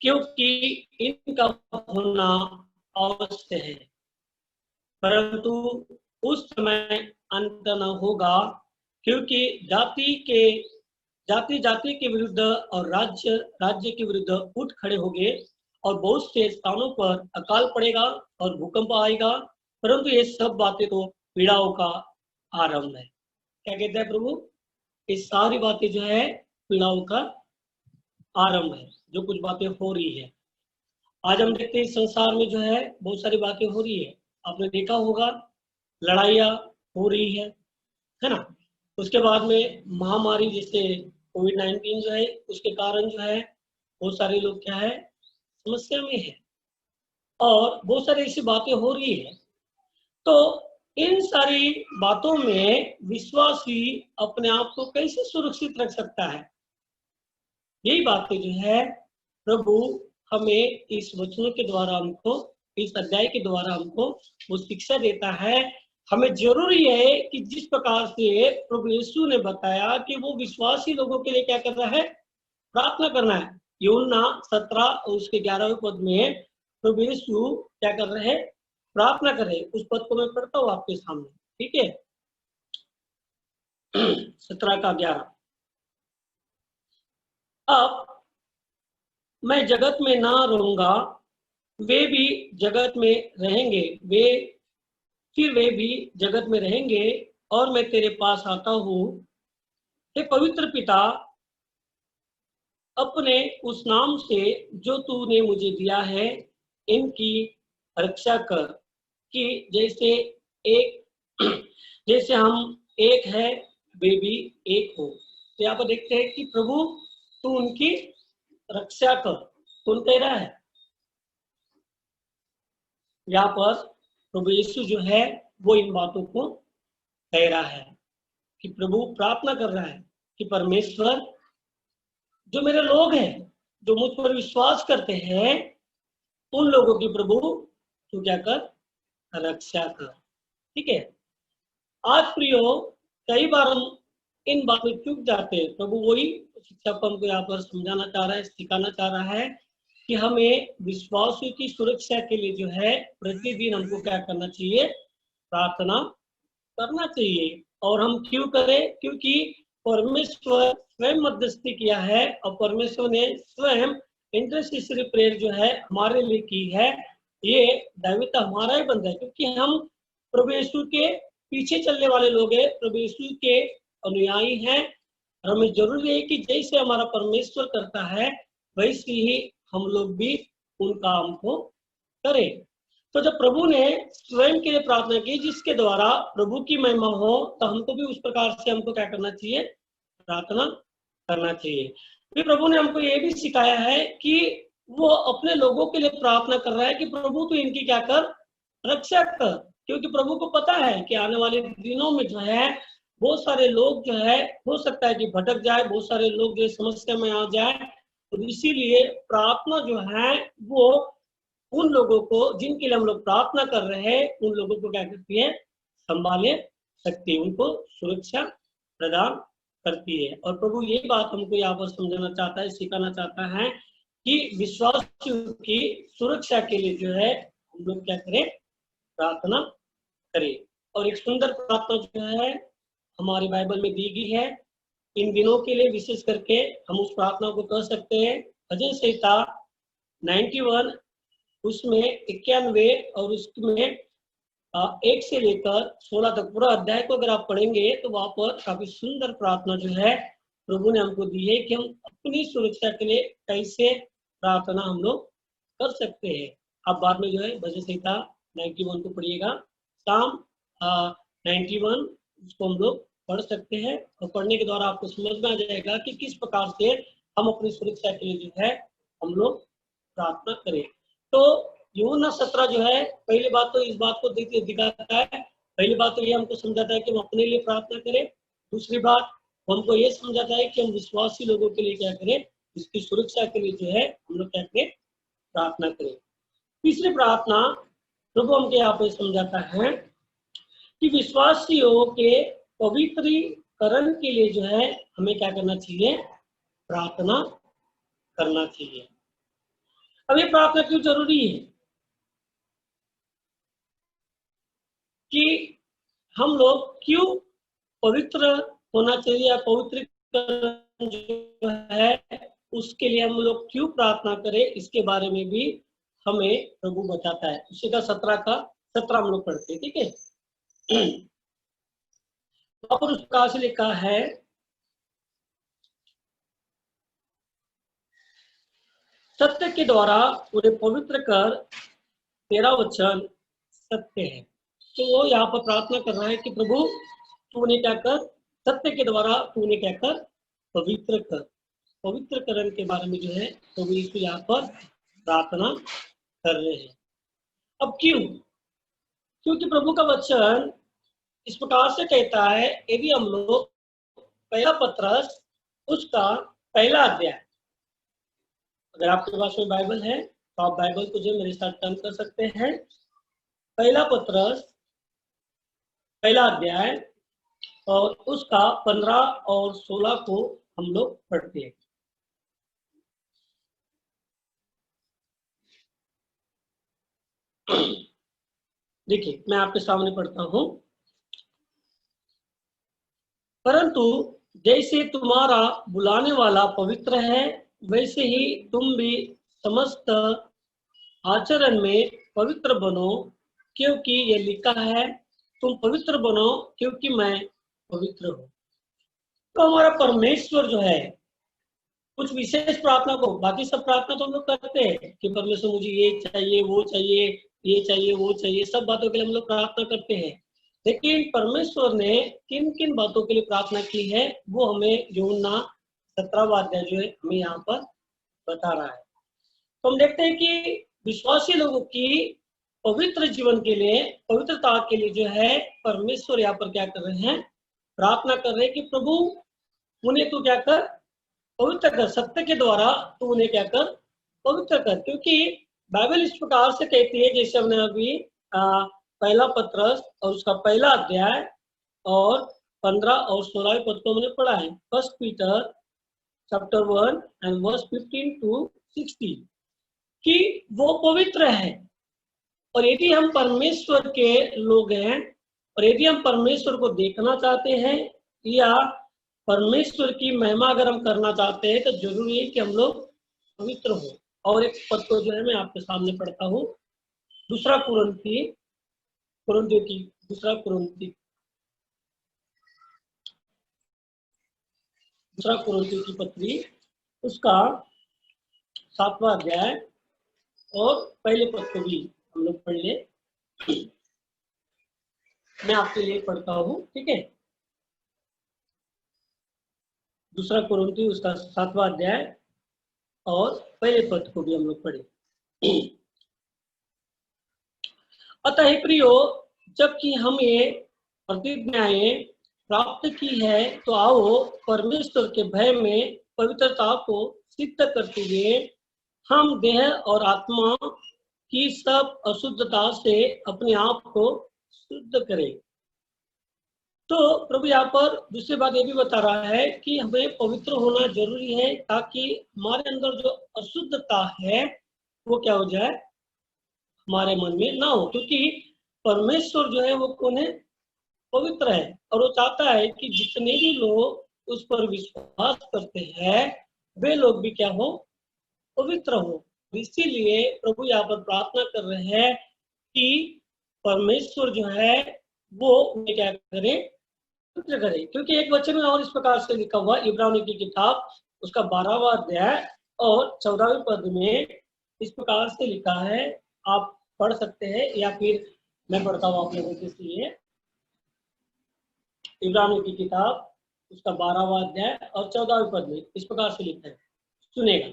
क्योंकि इनका होना अवश्य है, परंतु उस समय अंत न होगा, क्योंकि जाति के विरुद्ध और राज्य के विरुद्ध उठ खड़े होंगे, और बहुत से स्थानों पर अकाल पड़ेगा और भूकंप आएगा, परंतु ये सब बातें तो पीड़ाओं का आरंभ है। क्या कहते हैं प्रभु, ये सारी बातें जो है पीड़ाओं का आरंभ है, जो कुछ बातें हो रही है। आज हम देखते हैं संसार में जो है बहुत सारी बातें हो रही है, आपने देखा होगा लड़ाइयाँ हो रही है ना। उसके बाद में महामारी जैसे कोविड-19 जो है उसके कारण जो है बहुत सारे लोग क्या है समस्या में है, और बहुत सारी ऐसी बातें हो रही है। तो इन सारी बातों में विश्वासी अपने आप को कैसे सुरक्षित रख सकता है, यही बातें जो है प्रभु हमें इस वचनों के द्वारा हमको, इस अध्याय के द्वारा हमको वो शिक्षा देता है। हमें जरूरी है कि जिस प्रकार से प्रभु यीशु ने बताया कि वो विश्वासी लोगों के लिए क्या कर रहा है, प्रार्थना करना है, यूहन्ना 17 और उसके 11वें पद में प्रभु यीशु क्या कर रहे हैं, प्रार्थना कर रहे हैं। उस पद को मैं पढ़ता हूँ आपके सामने, ठीक है। 17 का 11। अब मैं जगत में ना रहूंगा, वे भी जगत में रहेंगे, वे भी जगत में रहेंगे, और मैं तेरे पास आता हूँ। हे पवित्र पिता, अपने उस नाम से जो तूने मुझे दिया है, इनकी रक्षा कर, कि जैसे हम एक है, वे भी एक हो। तो यहाँ पर देखते हैं कि प्रभु तू उनकी रक्षा कर। कौन कह रहा है यहाँ पर? प्रभु यीशु जो है वो इन बातों को कह रहा है कि प्रभु प्रार्थना कर रहा है कि परमेश्वर, जो मेरे लोग हैं, जो मुझ पर विश्वास करते हैं, उन लोगों की प्रभु तू क्या कर, रक्षा कर। ठीक है। आज प्रियो, कई बार हम इन बातों में चूक जाते हैं। प्रभु वही शिक्षा को हमको यहाँ पर समझाना चाह रहा है, सिखाना चाह रहा है कि हमें विश्वासियों की सुरक्षा के लिए जो है प्रतिदिन हमको क्या करना चाहिए, प्रार्थना करना चाहिए। और हम क्यों करें? क्योंकि परमेश्वर स्वयं मध्यस्थी किया है, और परमेश्वर ने स्वयं इंटरसेसरी प्रेयर जो है हमारे लिए की है। ये दायित्व हमारा ही बनता है, क्योंकि हम प्रभु यीशु के पीछे चलने वाले लोग हैं, प्रभु यीशु के अनुयायी हैं। और हमें जरूरी है कि जैसे हमारा परमेश्वर करता है, वैसे ही हम लोग भी उन काम को करें। तो जब प्रभु ने स्वयं के लिए प्रार्थना की, जिसके द्वारा प्रभु की महिमा हो, तो हमको भी उस प्रकार से हमको क्या करना चाहिए, प्रार्थना करना चाहिए। फिर प्रभु ने हमको ये भी सिखाया है कि वो अपने लोगों के लिए प्रार्थना कर रहा है कि प्रभु तो इनकी क्या कर, रक्षा कर। क्योंकि प्रभु को पता है कि आने वाले दिनों में जो है बहुत सारे लोग जो है हो सकता है कि भटक जाए, बहुत सारे लोग जो समस्या में आ जाए। तो इसीलिए प्रार्थना जो है वो उन लोगों को, जिनके लिए हम लोग प्रार्थना कर रहे हैं, उन लोगों को क्या करती है, संभाले सकती है, उनको सुरक्षा प्रदान करती है। और प्रभु ये बात हमको यहाँ पर समझाना चाहता है, सिखाना चाहता है कि विश्वासियों की सुरक्षा के लिए जो है हम लोग क्या करें, प्रार्थना करें। और एक सुंदर प्रार्थना जो है हमारी बाइबल में दी गई है इन दिनों के लिए, विशेष करके हम उस प्रार्थना को कर सकते हैं। भजन संहिता 91 उसमें 91 और उसमें 1 से लेकर 16 तक पूरा अध्याय को अगर आप पढ़ेंगे तो वहां पर काफी सुंदर प्रार्थना जो है प्रभु ने हमको दी है कि हम अपनी सुरक्षा के लिए कैसे प्रार्थना हम लोग कर सकते हैं। आप बाद में जो है भजन संहिता 91 को पढ़िएगा, शाम 91 उसको हम लोग पढ़ सकते हैं। और पढ़ने के द्वारा आपको समझ में आ जाएगा कि किस प्रकार से हम अपनी सुरक्षा के लिए जो है हम लोग प्रार्थना करें। तो यूहन्ना 17 जो है, पहली बात तो इस बात को दिखाता है, पहली बात तो ये हमको समझाता है कि हम अपने लिए प्रार्थना करें। दूसरी बात हमको ये समझाता है कि हम विश्वासी लोगों के लिए क्या करें, इसकी सुरक्षा के लिए जो है हम लोग क्या करें, प्रार्थना करें। तीसरी प्रार्थना प्रभु हमको यहाँ पे समझाता है कि विश्वासियों के पवित्रीकरण के लिए जो है हमें क्या करना चाहिए, प्रार्थना करना चाहिए। अब ये प्रार्थना क्यों जरूरी है कि हम लोग क्यों पवित्र होना चाहिए, या पवित्रीकरण जो है उसके लिए हम लोग क्यों प्रार्थना करें, इसके बारे में भी हमें प्रभु बताता है। उसी का 17 हम लोग पढ़ते हैं, ठीक है। वहां पर उस प्रकार से लिखा है, सत्य के द्वारा उन्हें पवित्र कर, तेरा वचन सत्य है। तो वो यहाँ पर प्रार्थना कर रहा है कि प्रभु तूने क्या कर, सत्य के द्वारा तूने क्या कर, पवित्र कर। पवित्रकरण के बारे में जो है प्रभु यीशु यहाँ पर प्रार्थना कर रहे हैं। अब क्यों? क्योंकि प्रभु का वचन इस प्रकार से कहता है, यदि हम लोग पहला पत्रस उसका पहला अध्याय, अगर आपके पास में बाइबल है तो आप बाइबल को जो मेरे साथ टर्न कर सकते हैं। पहला पत्रस पहला अध्याय और उसका 15 और 16 को हम लोग पढ़ते हैं। देखिए मैं आपके सामने पढ़ता हूं। परंतु जैसे तुम्हारा बुलाने वाला पवित्र है, वैसे ही तुम भी समस्त आचरण में पवित्र बनो, क्योंकि ये लिखा है, तुम पवित्र बनो क्योंकि मैं पवित्र हूँ। तो हमारा परमेश्वर जो है, कुछ विशेष प्रार्थना को, बाकी सब प्रार्थना तो हम लोग करते हैं कि परमेश्वर मुझे ये चाहिए, वो चाहिए, ये चाहिए, वो चाहिए, सब बातों के लिए हम लोग प्रार्थना करते हैं। लेकिन परमेश्वर ने किन किन बातों के लिए प्रार्थना की है, वो हमें यूहन्ना 17वां अध्याय जो है हमें यहाँ पर बता रहा है। तो हम देखते हैं कि विश्वासी लोगों की पवित्र जीवन के लिए, पवित्रता के लिए जो है परमेश्वर यहाँ पर क्या कर रहे हैं, प्रार्थना कर रहे हैं कि प्रभु उन्हें तू क्या कर, पवित्र कर, सत्य के द्वारा तू उन्हें क्या कर, पवित्र कर। क्योंकि बाइबल इस प्रकार से कहती है, जैसे हमने अभी पहला पत्रस और उसका पहला अध्याय और 15 और 16 पद को हमने पढ़ा है, 1 Peter chapter 1 and verse 15 to 16, कि वो पवित्र है। और यदि हम परमेश्वर के लोग हैं और यदि हम परमेश्वर को देखना चाहते हैं या परमेश्वर की महिमा अगर हम करना चाहते हैं, तो जरूरी है कि हम लोग पवित्र हो। और एक पद को जो है मैं आपके सामने पढ़ता हूँ, दूसरा कुरिन्थियों की पत्री, उसका 7वां अध्याय और पहले पद को भी हम लोग पढ़ ले। मैं आपके लिए पढ़ता हूँ, ठीक है। दूसरा कुरिन्थियों उसका 7वां अध्याय और पहले पद को भी हम लोग पढ़े। अतः हे प्रियो, जबकि हम ये प्रतिज्ञाएं प्राप्त की है, तो आओ परमेश्वर के भय में पवित्रता को सिद्ध करते हुए हम देह और आत्मा की सब अशुद्धता से अपने आप को शुद्ध करें। तो प्रभु यहाँ पर दूसरी बात ये भी बता रहा है कि हमें पवित्र होना जरूरी है, ताकि हमारे अंदर जो अशुद्धता है वो क्या हो जाए, हमारे मन में ना हो। क्योंकि परमेश्वर जो है वो कौन है, पवित्र है, और वो चाहता है कि जितने भी लोग उस पर विश्वास करते हैं वे लोग भी क्या हो, पवित्र हो। इसीलिए प्रभु यहाँ पर प्रार्थना कर रहे हैं कि परमेश्वर जो है वो उन्हें क्या करे, पवित्र करे। क्योंकि एक वचन में और इस प्रकार से लिखा हुआ, इब्रानियों की किताब उसका 12वां अध्याय और 14वें पद में इस प्रकार से लिखा है, आप पढ़ सकते हैं या फिर मैं पढ़ता हूँ आप लोगों के लिए। इब्रानियों की किताब उसका 12वां अध्याय और 14वें पद में इस प्रकार से लिखा है, सुनेगा।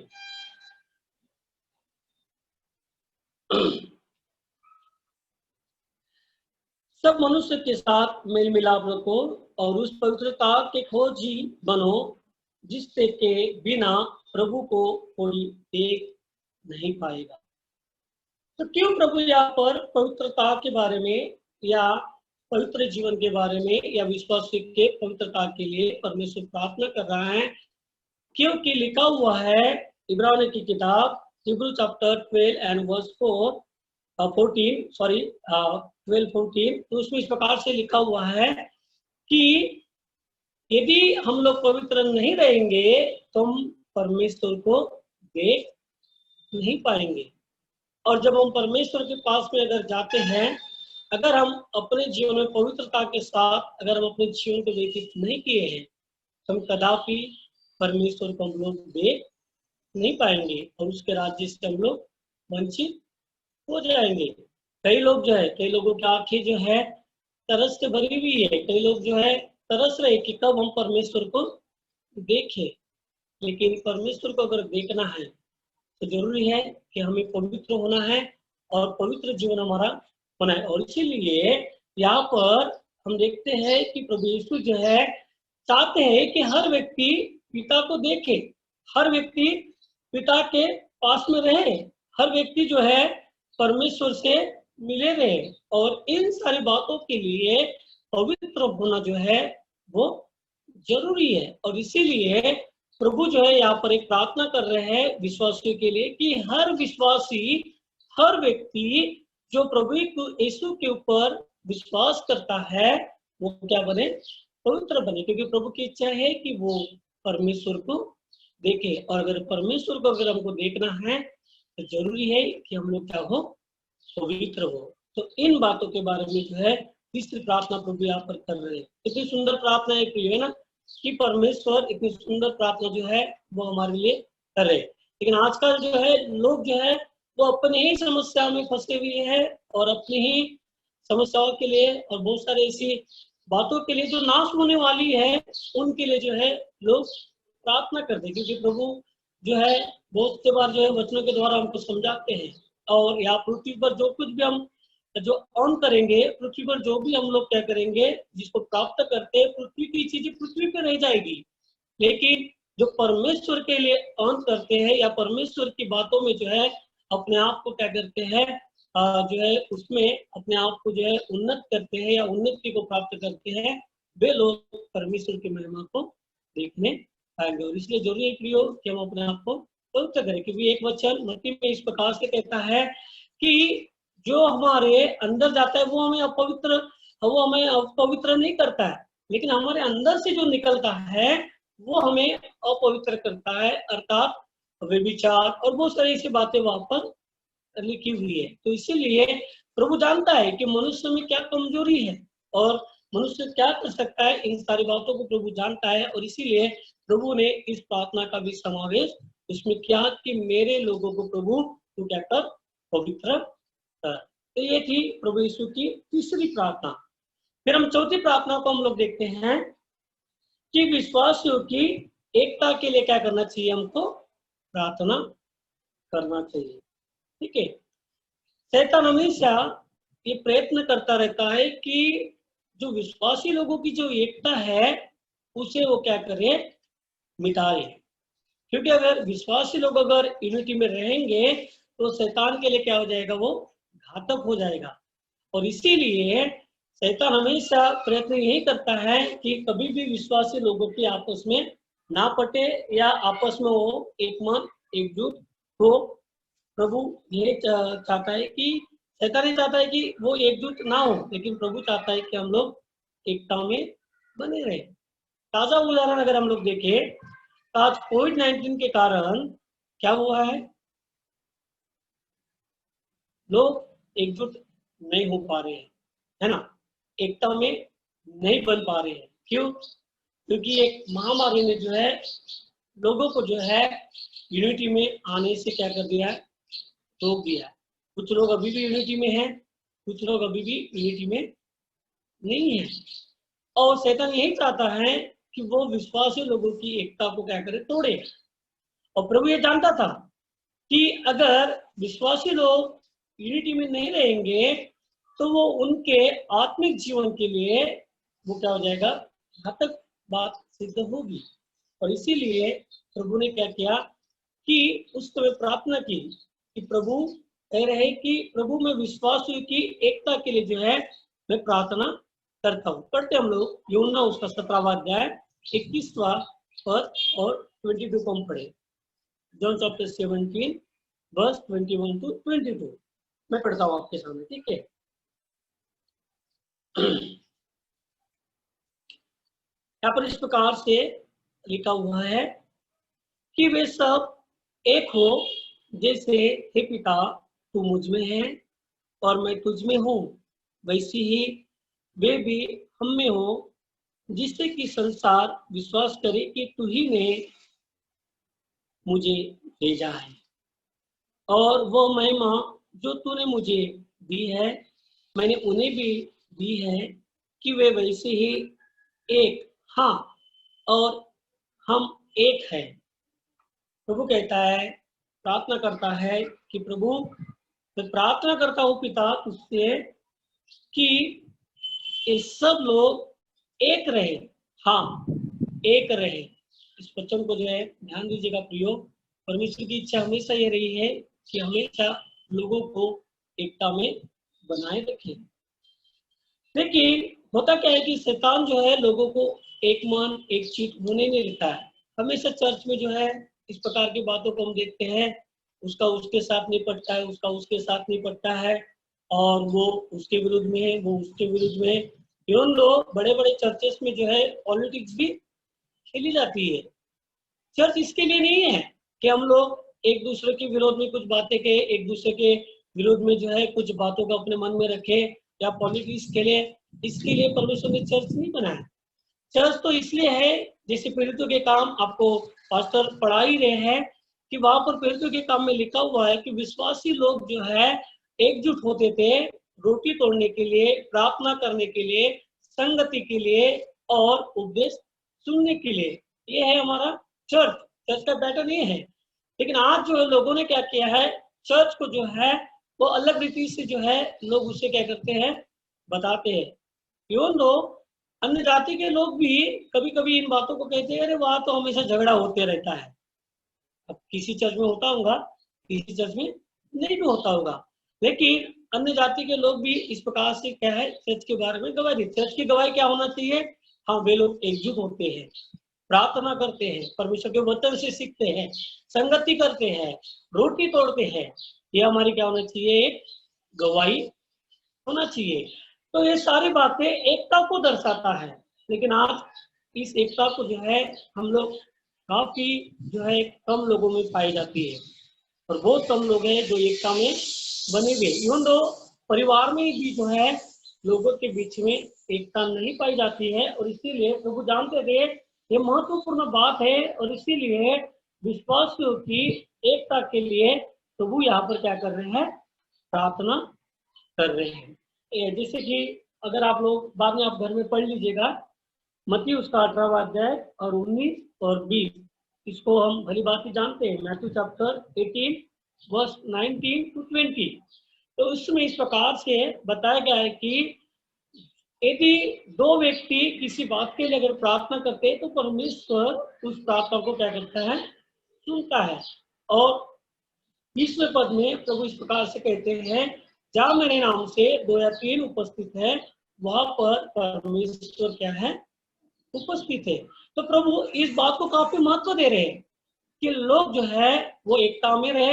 सब मनुष्य के साथ मेल मिलाप रखो और उस पवित्रता के खोजी बनो जिससे के बिना प्रभु को कोई देख नहीं पाएगा। तो क्यों प्रभु यहाँ पर पवित्रता के बारे में या पवित्र जीवन के बारे में या विश्वास के पवित्रता के लिए परमेश्वर प्रार्थना कर रहा है? क्योंकि लिखा हुआ है इब्रानियों की किताब हिब्रू चैप्टर 12 एंड वर्स 12-14, तो उसमें इस प्रकार से लिखा हुआ है कि यदि हम लोग पवित्र नहीं रहेंगे तो हम परमेश्वर को देख नहीं पाएंगे। और जब हम परमेश्वर के पास में अगर जाते हैं, अगर हम अपने जीवन में पवित्रता के साथ अगर हम अपने जीवन को व्यतीत नहीं किए हैं, तो हम कदापि परमेश्वर को हम लोग देख नहीं पाएंगे और उसके राज्य से हम लोग वंचित हो जाएंगे। कई लोग जो है, कई लोगों की आंखें जो है तरस से भरी हुई है, कई लोग जो है तरस रहे कि कब हम परमेश्वर को देखें। लेकिन परमेश्वर को अगर देखना है तो जरूरी है कि हमें पवित्र होना है और पवित्र जीवन हमारा होना है। और इसीलिए यहाँ पर हम देखते हैं कि प्रभु यीशु जो है चाहते हैं कि हर व्यक्ति पिता को देखे, हर व्यक्ति पिता के पास में रहे, हर व्यक्ति जो है परमेश्वर से मिले रहे। और इन सारी बातों के लिए पवित्र होना जो है वो जरूरी है। और इसीलिए प्रभु जो है यहाँ पर एक प्रार्थना कर रहे हैं विश्वासियों के लिए कि हर विश्वासी, हर व्यक्ति जो प्रभु यीशु के ऊपर विश्वास करता है वो क्या बने, पवित्र बने, क्योंकि प्रभु की इच्छा है कि वो परमेश्वर को देखे। और अगर परमेश्वर को अगर हमको देखना है तो जरूरी है कि हम लोग क्या हो, पवित्र हो। तो इन बातों के बारे में जो है तीसरी प्रार्थना प्रभु यहाँ पर कर रहे हैं। इतनी सुंदर प्रार्थना है ना कि परमेश्वर इतनी सुंदर प्रार्थना जो है वो हमारे लिए कर रहे हैं। लेकिन आजकल जो है लोग जो है वो अपने ही समस्या में फंसे हुए हैं और अपनी ही समस्याओं के लिए और बहुत सारे ऐसी बातों के लिए जो नाश होने वाली है उनके लिए जो है लोग प्रार्थना करते हैं। क्योंकि प्रभु जो है बहुत से बार जो है वचनों के द्वारा हमको समझाते हैं। और यहाँ पृथ्वी पर जो कुछ भी हम जो ऑन करेंगे, पृथ्वी पर जो भी हम लोग क्या करेंगे, जिसको प्राप्त करते हैं, पृथ्वी की चीजें पृथ्वी पर रह जाएगी। लेकिन जो परमेश्वर के लिए ऑन करते हैं या परमेश्वर की बातों में जो है अपने आप को क्या करते हैं, जो है उसमें अपने आप को जो है उन्नत करते हैं या उन्नति को प्राप्त करते हैं, वे लोग परमेश्वर की महिमा को देखने पाएंगे। और इसलिए जरूरी है प्रियो कि हम अपने आप को पवित्र करें, क्योंकि एक वचन मत्ती में इस प्रकार से कहता है कि जो हमारे अंदर जाता है वो हमें अपवित्र नहीं करता है, लेकिन हमारे अंदर से जो निकलता है वो हमें अपवित्र करता है, अर्थात व्यभिचार और बहुत सारी ऐसी बातें वहां पर लिखी हुई है। तो इसीलिए प्रभु जानता है कि मनुष्य में क्या कमजोरी है और मनुष्य क्या कर सकता है, इन सारी बातों को प्रभु जानता है। और इसीलिए प्रभु ने इस प्रार्थना का भी समावेश उसमें किया कि मेरे लोगों को प्रभु तू क्या कर, पवित्र कर। तो ये थी प्रभु यीशु की तीसरी प्रार्थना। फिर हम चौथी प्रार्थना को हम लोग देखते हैं कि विश्वासियों की एकता के लिए क्या करना चाहिए, हमको प्रार्थना करना चाहिए। ठीक है, शैतान हमेशा ये प्रयत्न करता रहता है कि जो विश्वासी लोगों की जो एकता है उसे वो क्या करे, मिटाए। क्योंकि अगर विश्वासी लोग अगर यूनिटी में रहेंगे तो शैतान के लिए क्या हो जाएगा, वो घातक हो जाएगा। और इसीलिए शैतान हमेशा प्रयत्न यही करता है कि कभी भी विश्वासी लोगों की आपस में ना पटे या आपस में वो एक मन एकजुट हो। प्रभु ये चाहता है कि शैतान ये चाहता है कि वो एकजुट ना हो, लेकिन प्रभु चाहता है कि हम लोग एकता में बने रहे। ताजा उदाहरण अगर हम लोग देखें तो आज कोविड-19 के कारण क्या हुआ है, लोग एकजुट नहीं हो पा रहे हैं, है ना, एकता में नहीं बन पा रहे हैं। क्यों? क्योंकि एक महामारी ने जो है लोगों को जो है यूनिटी में आने से क्या कर दिया है, रोक दिया है। कुछ लोग अभी भी यूनिटी में हैं, कुछ लोग अभी भी यूनिटी में नहीं है। और शैतान यही चाहता है कि वो विश्वासी लोगों की एकता को क्या करे, तोड़े। और प्रभु ये जानता था कि अगर विश्वासी लोग यूनिटी में नहीं रहेंगे तो वो उनके आत्मिक जीवन के लिए वो क्या हो जाएगा, घातक बात सिद्ध होगी। और इसीलिए प्रभु ने क्या किया कि उस समय प्रार्थना की कि प्रभु कह रहे कि प्रभु में विश्वासियों की एकता के लिए जो है मैं प्रार्थना करता हूँ। पढ़ते हम लोग यूहन्ना उसका 17वां अध्याय 21वां पद और 22 को हम पढ़े। जॉन चैप्टर 17 वर्स 21 to 22 मैं पढ़ता हूँ आपके सामने, ठीक है। यहाँ पर इस प्रकार से लिखा हुआ है कि वे सब एक हो जैसे हे पिता तू मुझ में है और मैं तुझ में हूँ, वैसे ही वे भी हम में हो, जिससे कि संसार विश्वास करे कि तू ही ने मुझे भेजा है। और वो महिमा जो तूने मुझे दी है मैंने उन्हें भी दी है कि वे वैसे ही एक, हाँ, और हम एक है। प्रभु कहता है, प्रार्थना करता है कि प्रभु मैं प्रार्थना करता हूँ पिता तुझसे कि ये सब लोग एक रहे, हाँ एक रहे। इस वचन को जो है ध्यान दीजिएगा प्रियो, परमेश्वर की इच्छा हमेशा ये रही है कि हमेशा लोगों को एकता में बनाए रखे। लेकिन होता क्या है कि शैतान जो है लोगों को एक मन एक चीज होने नहीं देता है। हमेशा चर्च में जो है इस प्रकार की बातों को हम देखते हैं, उसका उसके साथ नहीं पड़ता है, उसका उसके साथ नहीं पड़ता है। और वो उसके विरुद्ध में है, वो उसके विरुद्ध में है। इवन लोग बड़े बड़े चर्चेस में जो है पॉलिटिक्स भी खेली जाती है। चर्च इसके लिए नहीं है कि हम लोग एक दूसरे के विरोध में कुछ बातें कहें, एक दूसरे के विरोध में जो है कुछ बातों को अपने मन में रखे या पॉलिटिक्स खेले। इसके लिए परमेश्वर ने चर्च नहीं बनाया। चर्च तो इसलिए है, जैसे पीड़ितों के काम आपको पास्टर पढ़ा ही रहे हैं कि वहां पर पीड़ितों के काम में लिखा हुआ है कि विश्वासी लोग जो है एकजुट होते थे रोटी तोड़ने के लिए, प्रार्थना करने के लिए, संगति के लिए और उपदेश सुनने के लिए। ये है हमारा चर्च। चर्च का पैटर्न ये है। लेकिन आज जो है लोगों ने क्या किया है, चर्च को जो है वो अलग रीति से जो है लोग उसे क्या करते हैं, बताते हैं। इवन दो अन्य जाति के लोग भी कभी कभी इन बातों को कहते हैं, अरे वहां तो हमेशा झगड़ा होते रहता है। अब किसी चर्च में होता होगा, किसी चर्च में नहीं भी होता होगा, लेकिन अन्य जाति के लोग भी इस प्रकार से क्या है चर्च के बारे में गवाही देते। चर्च की गवाही क्या होना चाहिए? हाँ, वे लोग एकजुट होते हैं, प्रार्थना करते हैं, परमेश्वर के वचन से सीखते हैं, संगति करते हैं, रोटी तोड़ते हैं। ये हमारी क्या होना चाहिए? एक गवाही होना चाहिए। तो ये सारी बातें एकता को दर्शाता है। लेकिन आज इस एकता को जो है हम लोग काफी जो है कम लोगों में पाई जाती है, और बहुत कम लोग हैं जो एकता में बने हुए। इवन दो परिवार में भी जो है लोगों के बीच में एकता नहीं पाई जाती है, और इसीलिए प्रभु जानते थे ये महत्वपूर्ण बात है, और इसीलिए विश्वासियों की एकता के लिए प्रभु यहाँ पर क्या कर रहे हैं? प्रार्थना कर रहे हैं। जैसे कि अगर आप लोग बाद में आप घर में पढ़ लीजिएगा, मत्ती उसका 18वां अध्याय और 19 और 20, इसको हम भली बात ही जानते हैं। Matthew chapter 18 verse 19 to 20। तो उसमें इस प्रकार से बताया गया है कि यदि दो व्यक्ति किसी बात के लिए अगर प्रार्थना करते हैं तो परमेश्वर उस प्रार्थना को क्या करता है? सुनता है। और 20वें पद में प्रभु इस प्रकार से कहते हैं, जहां मेरे नाम से 2 या 3 उपस्थित है वहां पर परमेश्वर क्या है? उपस्थित है। तो प्रभु इस बात को काफी महत्व दे रहे हैं कि लोग जो है वो एकता में रहे,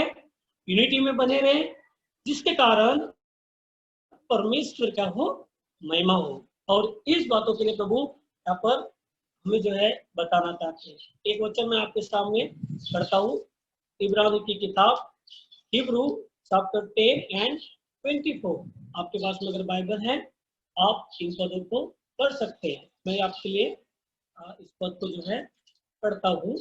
यूनिटी में बने रहे, जिसके कारण परमेश्वर क्या हो? महिमा हो। और इस बातों के लिए प्रभु यहाँ पर हमें जो है बताना चाहते हैं। एक वचन मैं आपके सामने पढ़ता हूँ, इब्रानी की किताब हिब्रू चैप्टर 10 and 24। आपके पास में अगर बाइबल है आप इन पदों को पढ़ सकते हैं। मैं आपके लिए इस पद को जो है पढ़ता हूँ।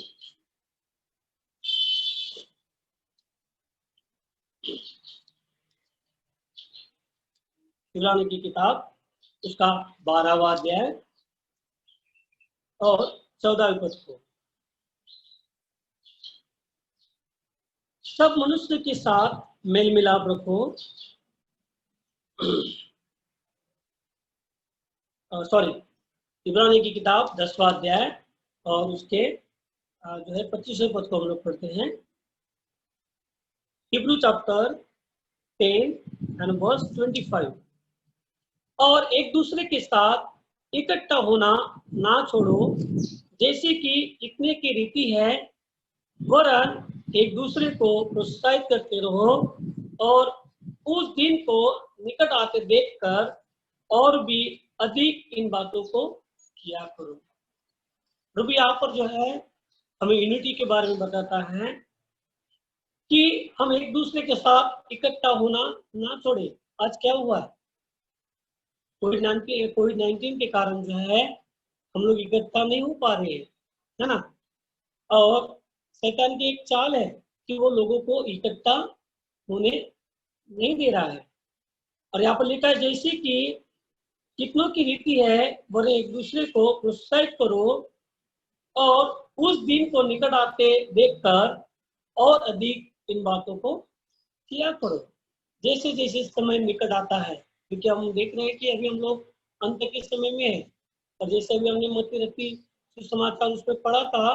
इब्रानी की किताब उसका 12वां अध्याय और 14वें पद को। सब मनुष्य के साथ मेल मिलाप रखो। सॉरी, इब्रानी की किताब 10वां अध्याय और उसके जो है 25वें पद को हम लोग पढ़ते हैं। Hebrew chapter 10 and verse 25। और एक दूसरे के साथ इकट्ठा होना ना छोड़ो, जैसे कि इतने की रीति है, वरन एक दूसरे को प्रोत्साहित करते रहो, और उस दिन को निकट आते देखकर और भी अधिक इन बातों को किया करो। प्रभु यहाँ पर जो है हमें यूनिटी के बारे में बताता है कि हम एक दूसरे के साथ इकट्ठा होना ना छोड़े। आज क्या हुआ है? कोविड-19 के कारण जो है हम लोग इकट्ठा नहीं हो पा रहे हैं, है ना। और शैतान की एक चाल है कि वो लोगों को इकट्ठा होने नहीं दे रहा है। और यहाँ पर लिखा है, जैसे कि कितनों की रीति है, वह एक दूसरे को प्रोत्साहित करो, और उस दिन को निकट आते देखकर और अधिक इन बातों को किया करो। जैसे जैसे समय निकट आता है, क्योंकि हम देख रहे हैं कि अभी हम लोग अंत के समय में है। और जैसे अभी हमने मत्ती रखी सुसमाचार उसमें पढ़ा था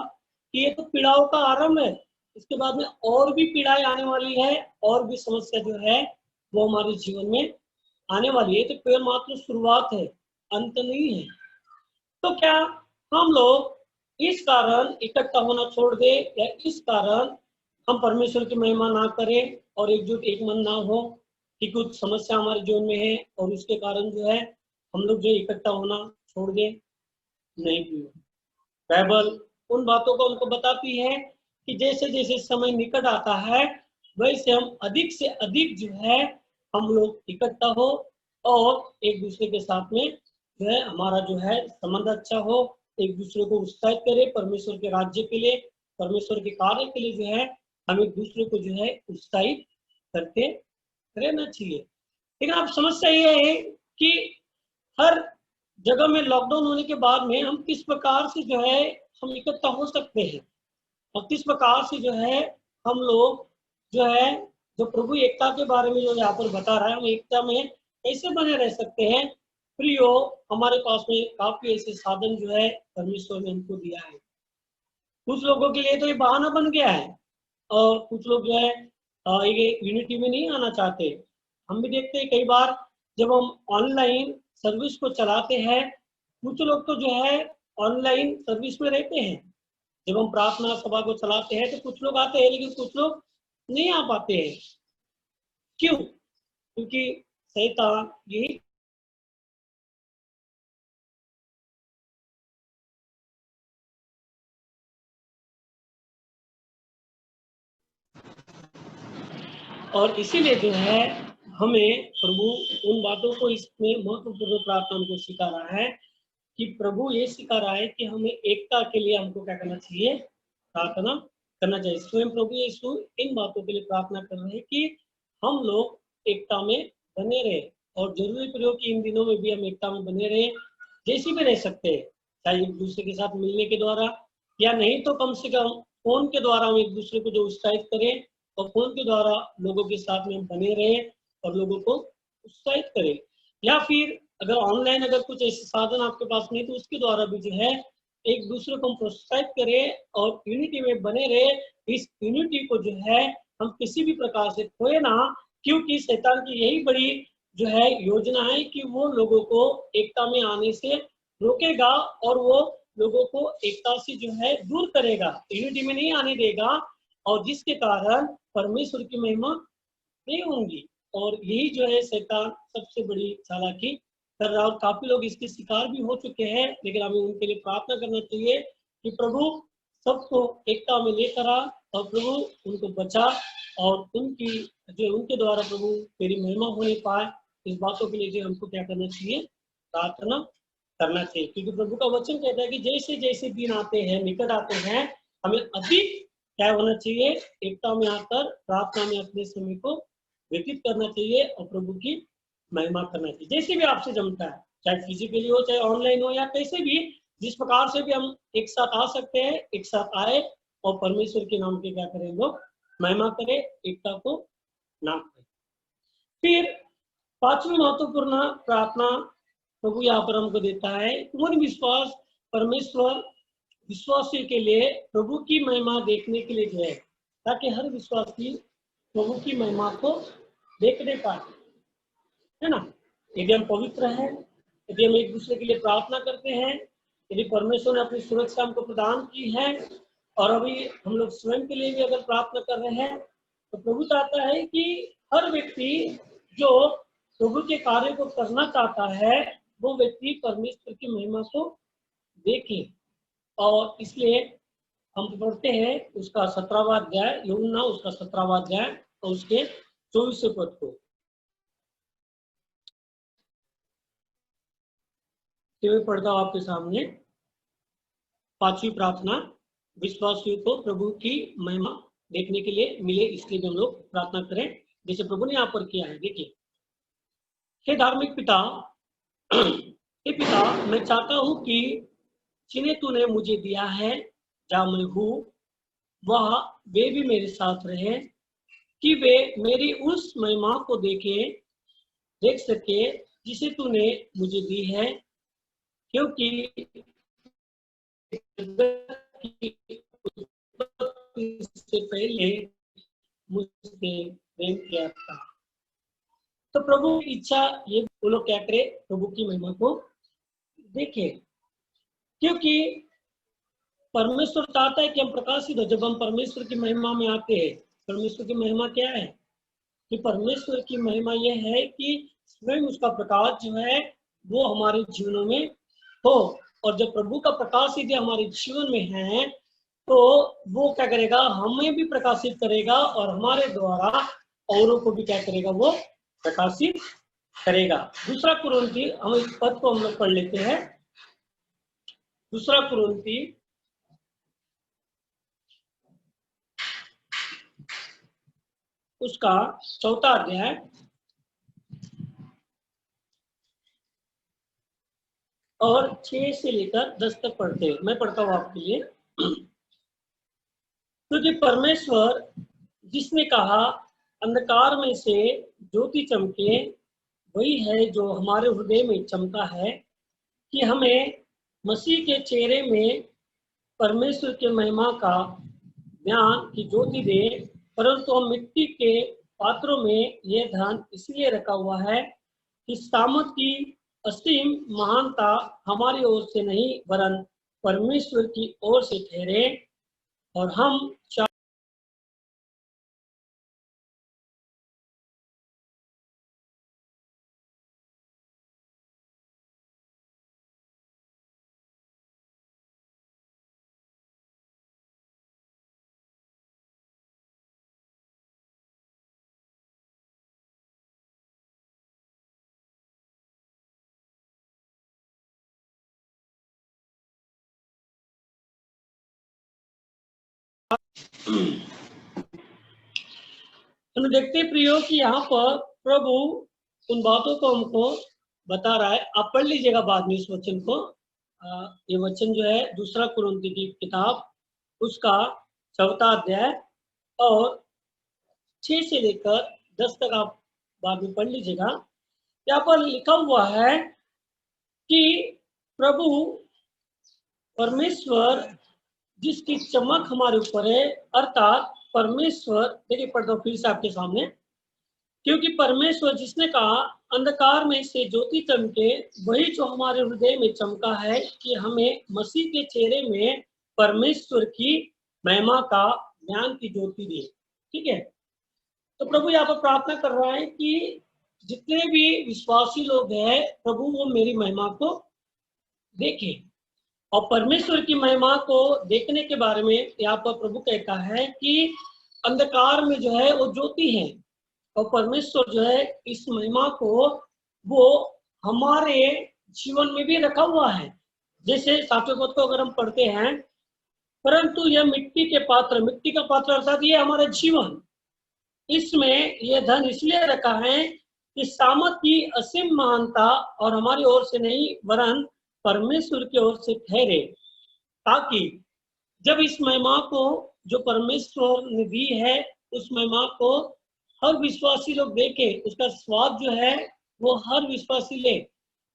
कि ये तो पीड़ाओं का आरंभ है, इसके बाद में और भी पीड़ाएं आने वाली है, और भी समस्या जो है वो हमारे जीवन में आने वाली है। तो केवल मात्र शुरुआत है, अंत नहीं है। तो क्या हम लोग इस कारण इकट्ठा होना छोड़ दे, या इस कारण हम परमेश्वर की महिमा ना करें और एकजुट एक मन ना हो? कि कुछ समस्या हमारे जीवन में है और उसके कारण जो है हम लोग जो इकट्ठा होना छोड़ दें? नहीं प्रियो, बाइबल उन बातों को हमको बताती है कि जैसे जैसे समय निकट आता है वैसे हम अधिक से अधिक जो है हम लोग इकट्ठा हो और एक दूसरे के साथ में जो है हमारा जो है संबंध अच्छा हो, एक दूसरे को उत्साहित करे परमेश्वर के राज्य के लिए, परमेश्वर के कार्य के लिए जो है हम एक दूसरे को जो है उत्साहित करते रहना चाहिए। लेकिन अब समस्या ये है कि हर जगह में लॉकडाउन होने के बाद में हम किस प्रकार से जो है हम इकट्ठा हो सकते हैं और किस प्रकार से जो है हम लोग जो है जो प्रभु एकता के बारे में जो यहाँ पर बता रहा है हम एकता में कैसे बने रह सकते हैं। प्रियो, हमारे पास में काफी ऐसे साधन जो है परमेश्वर ने हमको दिया है। कुछ लोगों के लिए तो ये बहाना बन गया है और कुछ लोग जो है ये यूनिटी में नहीं आना चाहते। हम भी देखते हैं कई बार जब हम ऑनलाइन सर्विस को चलाते हैं, कुछ लोग तो जो है ऑनलाइन सर्विस में रहते हैं। जब हम प्रार्थना सभा को चलाते हैं तो कुछ लोग आते हैं लेकिन कुछ लोग नहीं आ पाते हैं। क्यों? क्योंकि शैतान यही और इसीलिए जो है हमें प्रभु उन बातों को इसमें महत्वपूर्ण प्रार्थना को सिखा रहा है कि प्रभु ये सिखा रहा है कि हमें एकता के लिए हमको क्या करना चाहिए? प्रार्थना करना चाहिए। स्वयं प्रभु यीशु इन बातों के लिए प्रार्थना कर रहे हैं कि हम लोग एकता में बने रहे और जरूरी प्रयोग कि इन दिनों में भी हम एकता में बने रहे, जैसे भी रह सकते हैं, चाहे एक दूसरे के साथ मिलने के द्वारा या नहीं तो कम से कम फोन के द्वारा हम एक दूसरे को जो उत्साहित करें और फोन के द्वारा लोगों के साथ में बने रहे और लोगों को उत्साहित करें। या फिर अगर ऑनलाइन अगर कुछ ऐसे साधन आपके पास नहीं तो उसके द्वारा भी जो है एक दूसरे को हम प्रोत्साहित करें और यूनिटी में बने रहे। इस यूनिटी को जो है हम किसी भी प्रकार से खोए ना, क्योंकि शैतान की यही बड़ी जो है योजना है कि वो लोगों को एकता में आने से रोकेगा और वो लोगों को एकता से जो है दूर करेगा, यूनिटी में नहीं आने देगा और जिसके कारण परमेश्वर की महिमा नहीं होंगी। और यही जो है शैतान सबसे बड़ी चालाकी कर रहा है और काफी लोग इसके शिकार भी हो चुके हैं। लेकिन हमें उनके लिए प्रार्थना करना चाहिए कि प्रभु सबको एकता में लेकर आ और प्रभु उनको बचा और उनकी जो उनके द्वारा प्रभु तेरी महिमा होने पाए, इस बातों के लिए जो हमको क्या करना चाहिए? प्रार्थना करना चाहिए। क्योंकि प्रभु का वचन कहता है कि जैसे जैसे दिन आते हैं निकट आते हैं हमें अधिक क्या होना चाहिए? एकता में आकर प्रार्थना में अपने समय को व्यतीत करना चाहिए और प्रभु की महिमा करना चाहिए। जैसे भी आपसे जमता है, चाहे फिजिकली हो चाहे ऑनलाइन हो या कैसे भी, जिस प्रकार से भी हम एक साथ आ सकते हैं, एक साथ आए और परमेश्वर के नाम की क्या करें? लोग महिमा करें, एकता को नाम करें। फिर पांचवी महत्वपूर्ण प्रार्थना प्रभु यहाँ पर हमको देता है, पूर्ण विश्वास परमेश्वर विश्वासियों के लिए प्रभु की महिमा देखने के लिए जो है, ताकि हर विश्वासी प्रभु की महिमा को देखने पाए, है ना। यदि हम पवित्र हैं, यदि हम एक दूसरे के लिए प्रार्थना करते हैं, यदि परमेश्वर ने अपनी सुरक्षा हमको प्रदान की है और अभी हम लोग स्वयं के लिए भी अगर प्रार्थना कर रहे हैं तो प्रभु चाहता है कि हर व्यक्ति जो प्रभु के कार्य को करना चाहता है वो व्यक्ति परमेश्वर की महिमा को देखे। और इसलिए हम पढ़ते हैं उसका 17वां अध्याय, यूहन्ना उसका 17वां अध्याय और उसके 24वें पद को। मैं पढ़ता हूं आपके सामने। पांचवी प्रार्थना, विश्वासियों को प्रभु की महिमा देखने के लिए मिले, इसलिए हम लोग प्रार्थना करें जैसे प्रभु ने यहाँ पर किया है। देखिए, हे धार्मिक पिता, हे पिता, मैं चाहता हूं कि जिन्हें तूने मुझे दिया है जहाँ मैं हूँ वह वे भी मेरे साथ रहे, कि वे मेरी उस महिमा को देख सके जिसे तूने मुझे दी है, क्योंकि से पहले मुझसे प्रेम किया था। तो प्रभु की इच्छा ये वो लोग क्या करे? प्रभु की महिमा को देखे, क्योंकि परमेश्वर चाहता है कि हम प्रकाशित हो। जब हम परमेश्वर की महिमा में आते हैं, परमेश्वर की महिमा क्या है? कि परमेश्वर की महिमा यह है कि स्वयं उसका प्रकाश जो है वो हमारे जीवनों में हो, और जब प्रभु का प्रकाश यदि हमारे जीवन में है तो वो क्या करेगा, हमें भी प्रकाशित करेगा और हमारे द्वारा औरों को भी क्या करेगा, वो प्रकाशित करेगा। दूसरा कुरिन्थी, हम इस पद को हम लोग पढ़ लेते हैं। दूसरा कुरिन्थी उसका 4 अध्याय और 6 से लेकर 10 तक पढ़ते हैं। मैं पढ़ता हूँ आपके लिए। क्योंकि परमेश्वर जिसने कहा अंधकार में से ज्योति चमके, वही है जो हमारे हृदय में चमका है कि हमें मसीह के चेहरे में परमेश्वर के महिमा का ज्ञान की ज्योति दे। परंतु हम मिट्टी के पात्रों में यह धन इसलिए रखा हुआ है कि सामर्थ की असीम महानता हमारी ओर से नहीं वरन परमेश्वर की ओर से ठहरे। और हम हम देखते प्रियो कि यहाँ पर प्रभु उन बातों को हमको बता रहा है। आप पढ़ लीजिएगा बाद में इस वचन को। ये वचन जो है दूसरा कुरिन्थी की किताब उसका 4 अध्याय और 6 से लेकर 10 तक आप बाद में पढ़ लीजिएगा। यहाँ पर लिखा हुआ है कि प्रभु परमेश्वर जिसकी चमक हमारे ऊपर है, अर्थात परमेश्वर, देखिए पढ़ता हूं फिर से आपके सामने। क्योंकि परमेश्वर जिसने कहा अंधकार में से ज्योति चमके, वही जो हमारे हृदय में चमका है कि हमें मसीह के चेहरे में परमेश्वर की महिमा का ज्ञान की ज्योति दे। ठीक है, तो प्रभु यहाँ पर प्रार्थना कर रहा है कि जितने भी विश्वासी लोग हैं, प्रभु वो मेरी महिमा को देखें। और परमेश्वर की महिमा को देखने के बारे में यहाँ पर प्रभु कहता है कि अंधकार में जो है वो ज्योति है, और परमेश्वर जो है इस महिमा को वो हमारे जीवन में भी रखा हुआ है। जैसे 7वें पद को अगर हम पढ़ते हैं, परंतु यह मिट्टी के पात्र, मिट्टी का पात्र अर्थात ये हमारा जीवन, इसमें यह धन इसलिए रखा है कि सामर्थ की असीम महानता और हमारी ओर से नहीं वरन परमेश्वर की ओर से ठहरे, ताकि जब इस महिमा को जो परमेश्वर ने दी है उस महिमा को हर विश्वासी लोग देखे, उसका स्वाद जो है वो हर विश्वासी ले।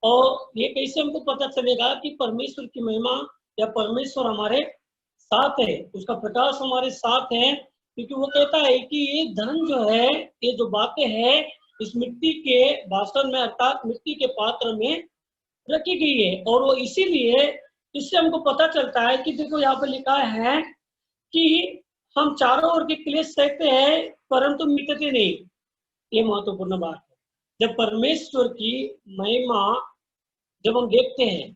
और ये कैसे हमको पता चलेगा कि परमेश्वर की महिमा या परमेश्वर हमारे साथ है, उसका प्रकाश हमारे साथ है। क्योंकि वो कहता है कि ये धन जो है, ये जो बातें हैं इस मिट्टी के बासन में अर्थात मिट्टी के पात्र में रखी गई है। और वो इसीलिए इससे हमको पता चलता है कि देखो यहाँ पे लिखा है कि हम चारों ओर के क्लेश सहते हैं परंतु मिटते नहीं। ये महत्वपूर्ण बात है। जब परमेश्वर की महिमा जब हम देखते हैं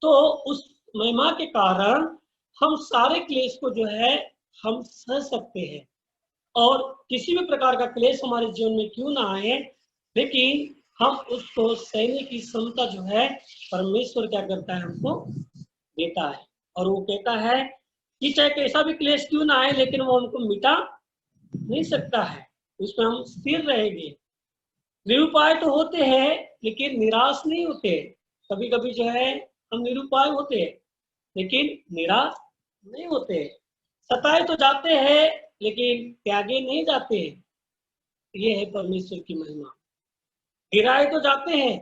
तो उस महिमा के कारण हम सारे क्लेश को जो है हम सह सकते हैं। और किसी भी प्रकार का क्लेश हमारे जीवन में क्यों ना आए, लेकिन हम उसको सहने की क्षमता जो है परमेश्वर क्या करता है, हमको देता है। और वो कहता है कि चाहे कैसा भी क्लेश क्यों ना आए, लेकिन वो हमको मिटा नहीं सकता है, उसमें हम स्थिर रहेंगे। निरुपाय तो होते हैं लेकिन निराश नहीं होते। कभी कभी जो है हम निरुपाय होते हैं लेकिन निराश नहीं होते। सताए तो जाते हैं लेकिन त्यागे नहीं जाते। ये है परमेश्वर की महिमा। गिराए तो जाते हैं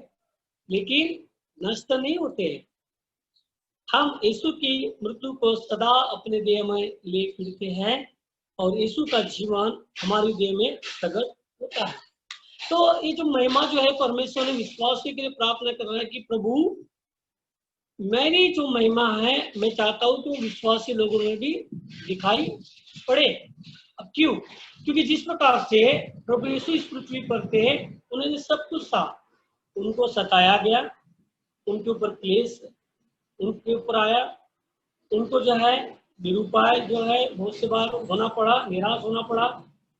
लेकिन नष्ट नहीं होते। हम यीशु की मृत्यु को सदा अपने देह में ले फिरते हैं और यीशु का जीवन हमारी देह में प्रकट होता है। तो ये जो महिमा जो है परमेश्वर ने विश्वासी के लिए प्रार्थना कर रहा है कि प्रभु मेरी जो महिमा है मैं चाहता हूं कि विश्वासी लोगों में भी दिखाई पड़े। अब क्यों? क्योंकि जिस प्रकार से प्रभु यीशु इस पृथ्वी पर थे, उन्होंने सब कुछ था। उनको सताया गया, उनके ऊपर क्लेश उनके ऊपर आया, उनको जो है निरुपाय जो है बहुत से बार होना पड़ा, निराश होना पड़ा,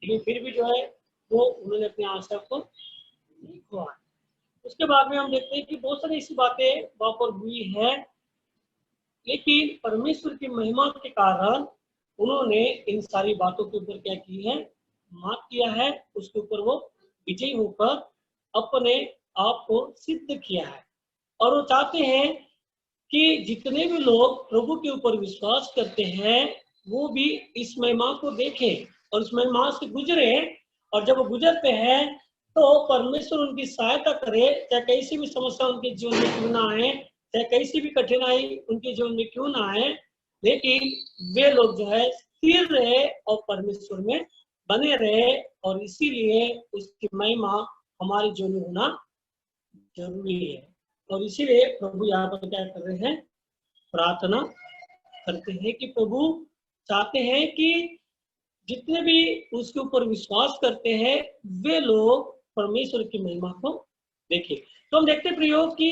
लेकिन फिर भी जो है वो उन्होंने अपनी आशा को नहीं खोया। उसके बाद में हम देखते हैं कि बहुत सारी ऐसी बातें वहां पर हुई है, लेकिन परमेश्वर की महिमा के कारण उन्होंने इन सारी बातों के ऊपर क्या की है, मात किया है, उसके ऊपर वो विजयी होकर अपने आप को सिद्ध किया है। और वो चाहते हैं कि जितने भी लोग प्रभु के ऊपर विश्वास करते हैं वो भी इस महिमा को देखें और इस महिमा से गुजरे। और जब वो गुजरते हैं तो परमेश्वर उनकी सहायता करे, चाहे कैसी भी समस्या उनके जीवन में क्यों ना आए, चाहे कैसी भी कठिनाई उनके जीवन में क्यों ना आए, लेकिन वे लोग जो है स्थिर रहे और परमेश्वर में बने रहे। और इसीलिए उसकी महिमा हमारे जीवन में होना जरूरी है। और इसीलिए प्रभु यहाँ पर क्या कर रहे हैं, प्रार्थना करते हैं कि प्रभु चाहते हैं कि जितने भी उसके ऊपर विश्वास करते हैं वे लोग परमेश्वर की महिमा को देखें। तो हम देखते प्रयोग की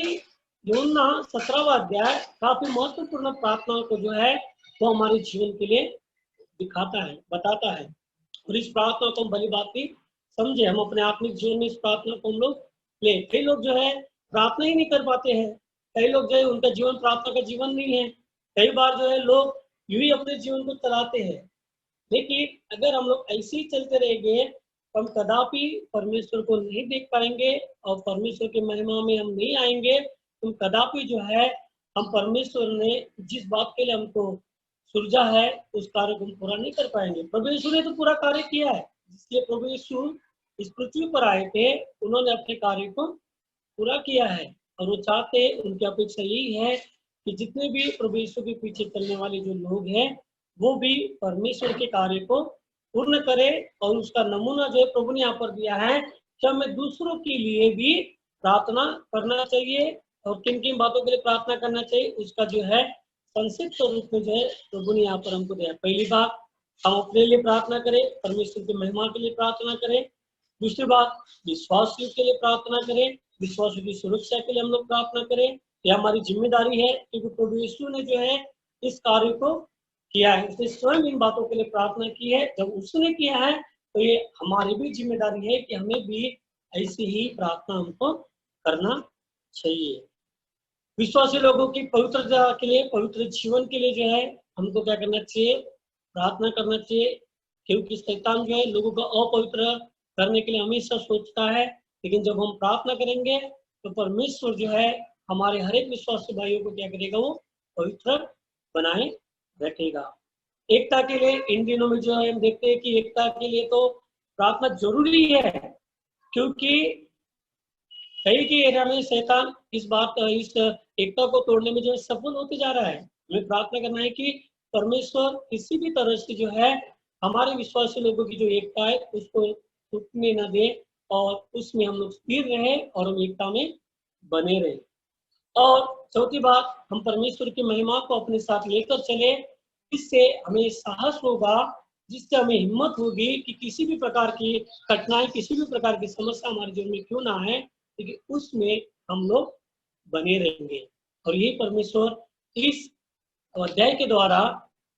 यूहन्ना 17वां अध्याय काफी महत्वपूर्ण प्रार्थना को जो है वो हमारे जीवन के लिए दिखाता है, बताता है। और इस प्रार्थना को हम भली बात समझे, हम अपने आत्मिक जीवन में इस प्रार्थना को हम लोग ले। कई लोग जो है प्रार्थना ही नहीं कर पाते हैं, कई लोग जो है उनका जीवन प्रार्थना का जीवन नहीं है। कई बार जो है लोग यूं ही अपने जीवन को चलाते हैं, लेकिन अगर हम लोग ऐसे ही चलते रहेंगे तो हम कदापि परमेश्वर को नहीं देख पाएंगे और परमेश्वर की महिमा में हम नहीं आएंगे। तो कदापि जो है हम परमेश्वर ने जिस बात के लिए हमको सुलझा है उस कार्य को हम पूरा नहीं कर पाएंगे। प्रभु यीशु ने तो पूरा कार्य किया है, इसलिए प्रभु यीशु इस पृथ्वी पर आए थे, उन्होंने अपने कार्य को पूरा किया है। और वो चाहते, उनकी अपेक्षा यही है कि जितने भी प्रभु यीशु के पीछे चलने वाले जो लोग हैं वो भी परमेश्वर के कार्य को पूर्ण करे। और उसका नमूना जो है प्रभु ने यहाँ पर दिया है कि हमें दूसरों के लिए भी प्रार्थना करना चाहिए। और किन किन बातों के लिए प्रार्थना करना चाहिए उसका जो है संक्षिप्त रूप में जो है प्रभु ने यहाँ पर हमको दिया। पहली बात, हम अपने लिए प्रार्थना करें, परमेश्वर की महिमा के लिए प्रार्थना करें। दूसरी बात, विश्वासियों के लिए प्रार्थना करें, विश्वासियों की सुरक्षा के लिए हम लोग प्रार्थना करें। यह हमारी जिम्मेदारी है, क्योंकि प्रभु यीशु ने जो है इस कार्य को किया है, उसने स्वयं इन बातों के लिए प्रार्थना की है। जब उसने किया है तो ये हमारी भी जिम्मेदारी है कि हमें भी ऐसी ही प्रार्थना हमको करना चाहिए। विश्वासी लोगों की पवित्रता के लिए, पवित्र जीवन के लिए जो है हमको क्या करना चाहिए, प्रार्थना करना चाहिए। क्योंकि शैतान जो है लोगों को अपवित्र करने के लिए हमेशा सोचता है, लेकिन जब हम प्रार्थना करेंगे तो परमेश्वर जो है हमारे हर एक विश्वासी भाइयों को क्या करेगा, वो पवित्र बनाए रखेगा। एकता के लिए इन दिनों में जो है हम देखते हैं कि एकता के लिए तो प्रार्थना जरूरी है, क्योंकि कई के एरिया में शैतान इस एकता को तोड़ने में जो है सफल होते जा रहा है। हमें प्रार्थना करना है कि परमेश्वर किसी भी तरह से जो है हमारे विश्वासी लोगों की जो एकता है उसको टूटने न दे और उसमें हम लोग स्थिर रहे और हम एकता में बने रहे। और चौथी बात, हम परमेश्वर की महिमा को अपने साथ लेकर चले। इससे हमें साहस होगा, जिससे हमें हिम्मत होगी कि किसी भी प्रकार की कठिनाई, किसी भी प्रकार की समस्या हमारे जीवन में क्यों ना आए, लेकिन उसमें हम लोग बने रहेंगे। और यही परमेश्वर इस अध्याय के द्वारा,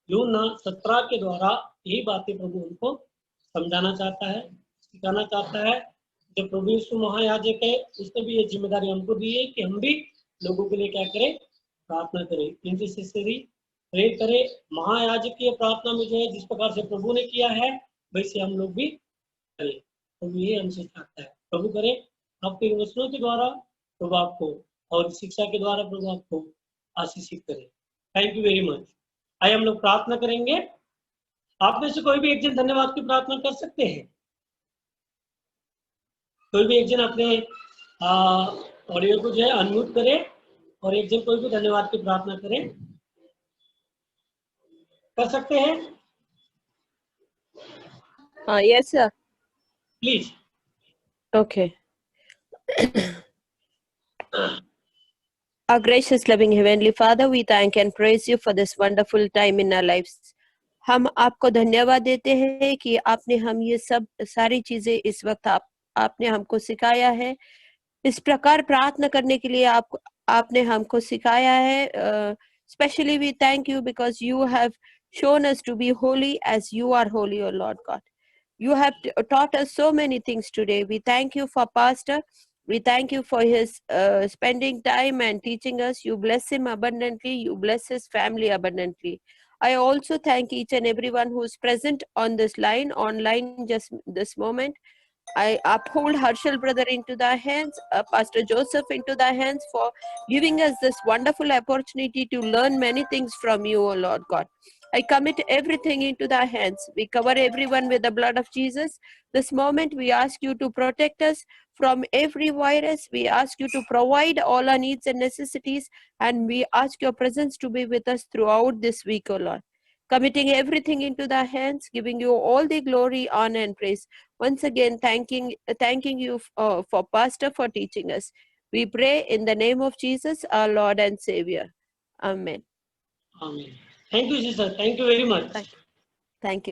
यूहन्ना 17 के द्वारा यही बातें प्रभु उनको समझाना चाहता है, सिखाना चाहता है। जब प्रभु यीशु महायाजक है, उसने भी ये जिम्मेदारी हमको दी है कि हम भी लोगों के लिए क्या करें, प्रार्थना करें, इंटरसेसरी प्रे करें। महायाजकीय प्रार्थना में जो है जिस प्रकार से प्रभु ने किया है वैसे हम लोग भी करें। प्रभु ये हमसे चाहता है। प्रभु करें आपके वचनों के द्वारा प्रभु आपको और शिक्षा के द्वारा प्रभु आपको आशीषित करें। Thank you very much. आइए हम लोग प्रार्थना करेंगे। आप में से कोई भी एक जन धन्यवाद की प्रार्थना कर सकते हैं। कोई भी एक जन अपने ऑडियो को जो है अनम्यूट करे और एक जन कोई भी धन्यवाद की प्रार्थना करें, कर सकते हैं? Yes, sir. Please. Okay. Our gracious, loving Heavenly Father, we thank and praise you for this wonderful time in our lives. हम आपको धन्यवाद देते हैं कि आपने हम ये सब सारी चीजें इस वक्त आपने हमको सिखाया है। इस प्रकार प्रार्थना करने के लिए आपने हमको सिखाया है। Especially we thank you because you have shown us to be holy as you are holy, O Lord God. You have taught us so many things today. We thank you for Pastor. We thank you for his spending time and teaching us. You bless him abundantly. You bless his family abundantly. I also thank each and everyone who is present on this line, online just this moment. I uphold Harshal brother into thy hands, Pastor Joseph into thy hands for giving us this wonderful opportunity to learn many things from you, O Lord God. I commit everything into thy hands. We cover everyone with the blood of Jesus. This moment we ask you to protect us from every virus. We ask you to provide all our needs and necessities, and we ask your presence to be with us throughout this week, O Lord. Committing everything into thy hands, giving you all the glory, honor, and praise. Once again, thanking you for Pastor for teaching us. We pray in the name of Jesus, our Lord and Savior. Amen. Amen. Thank you, sister. Thank you very much. Thank you.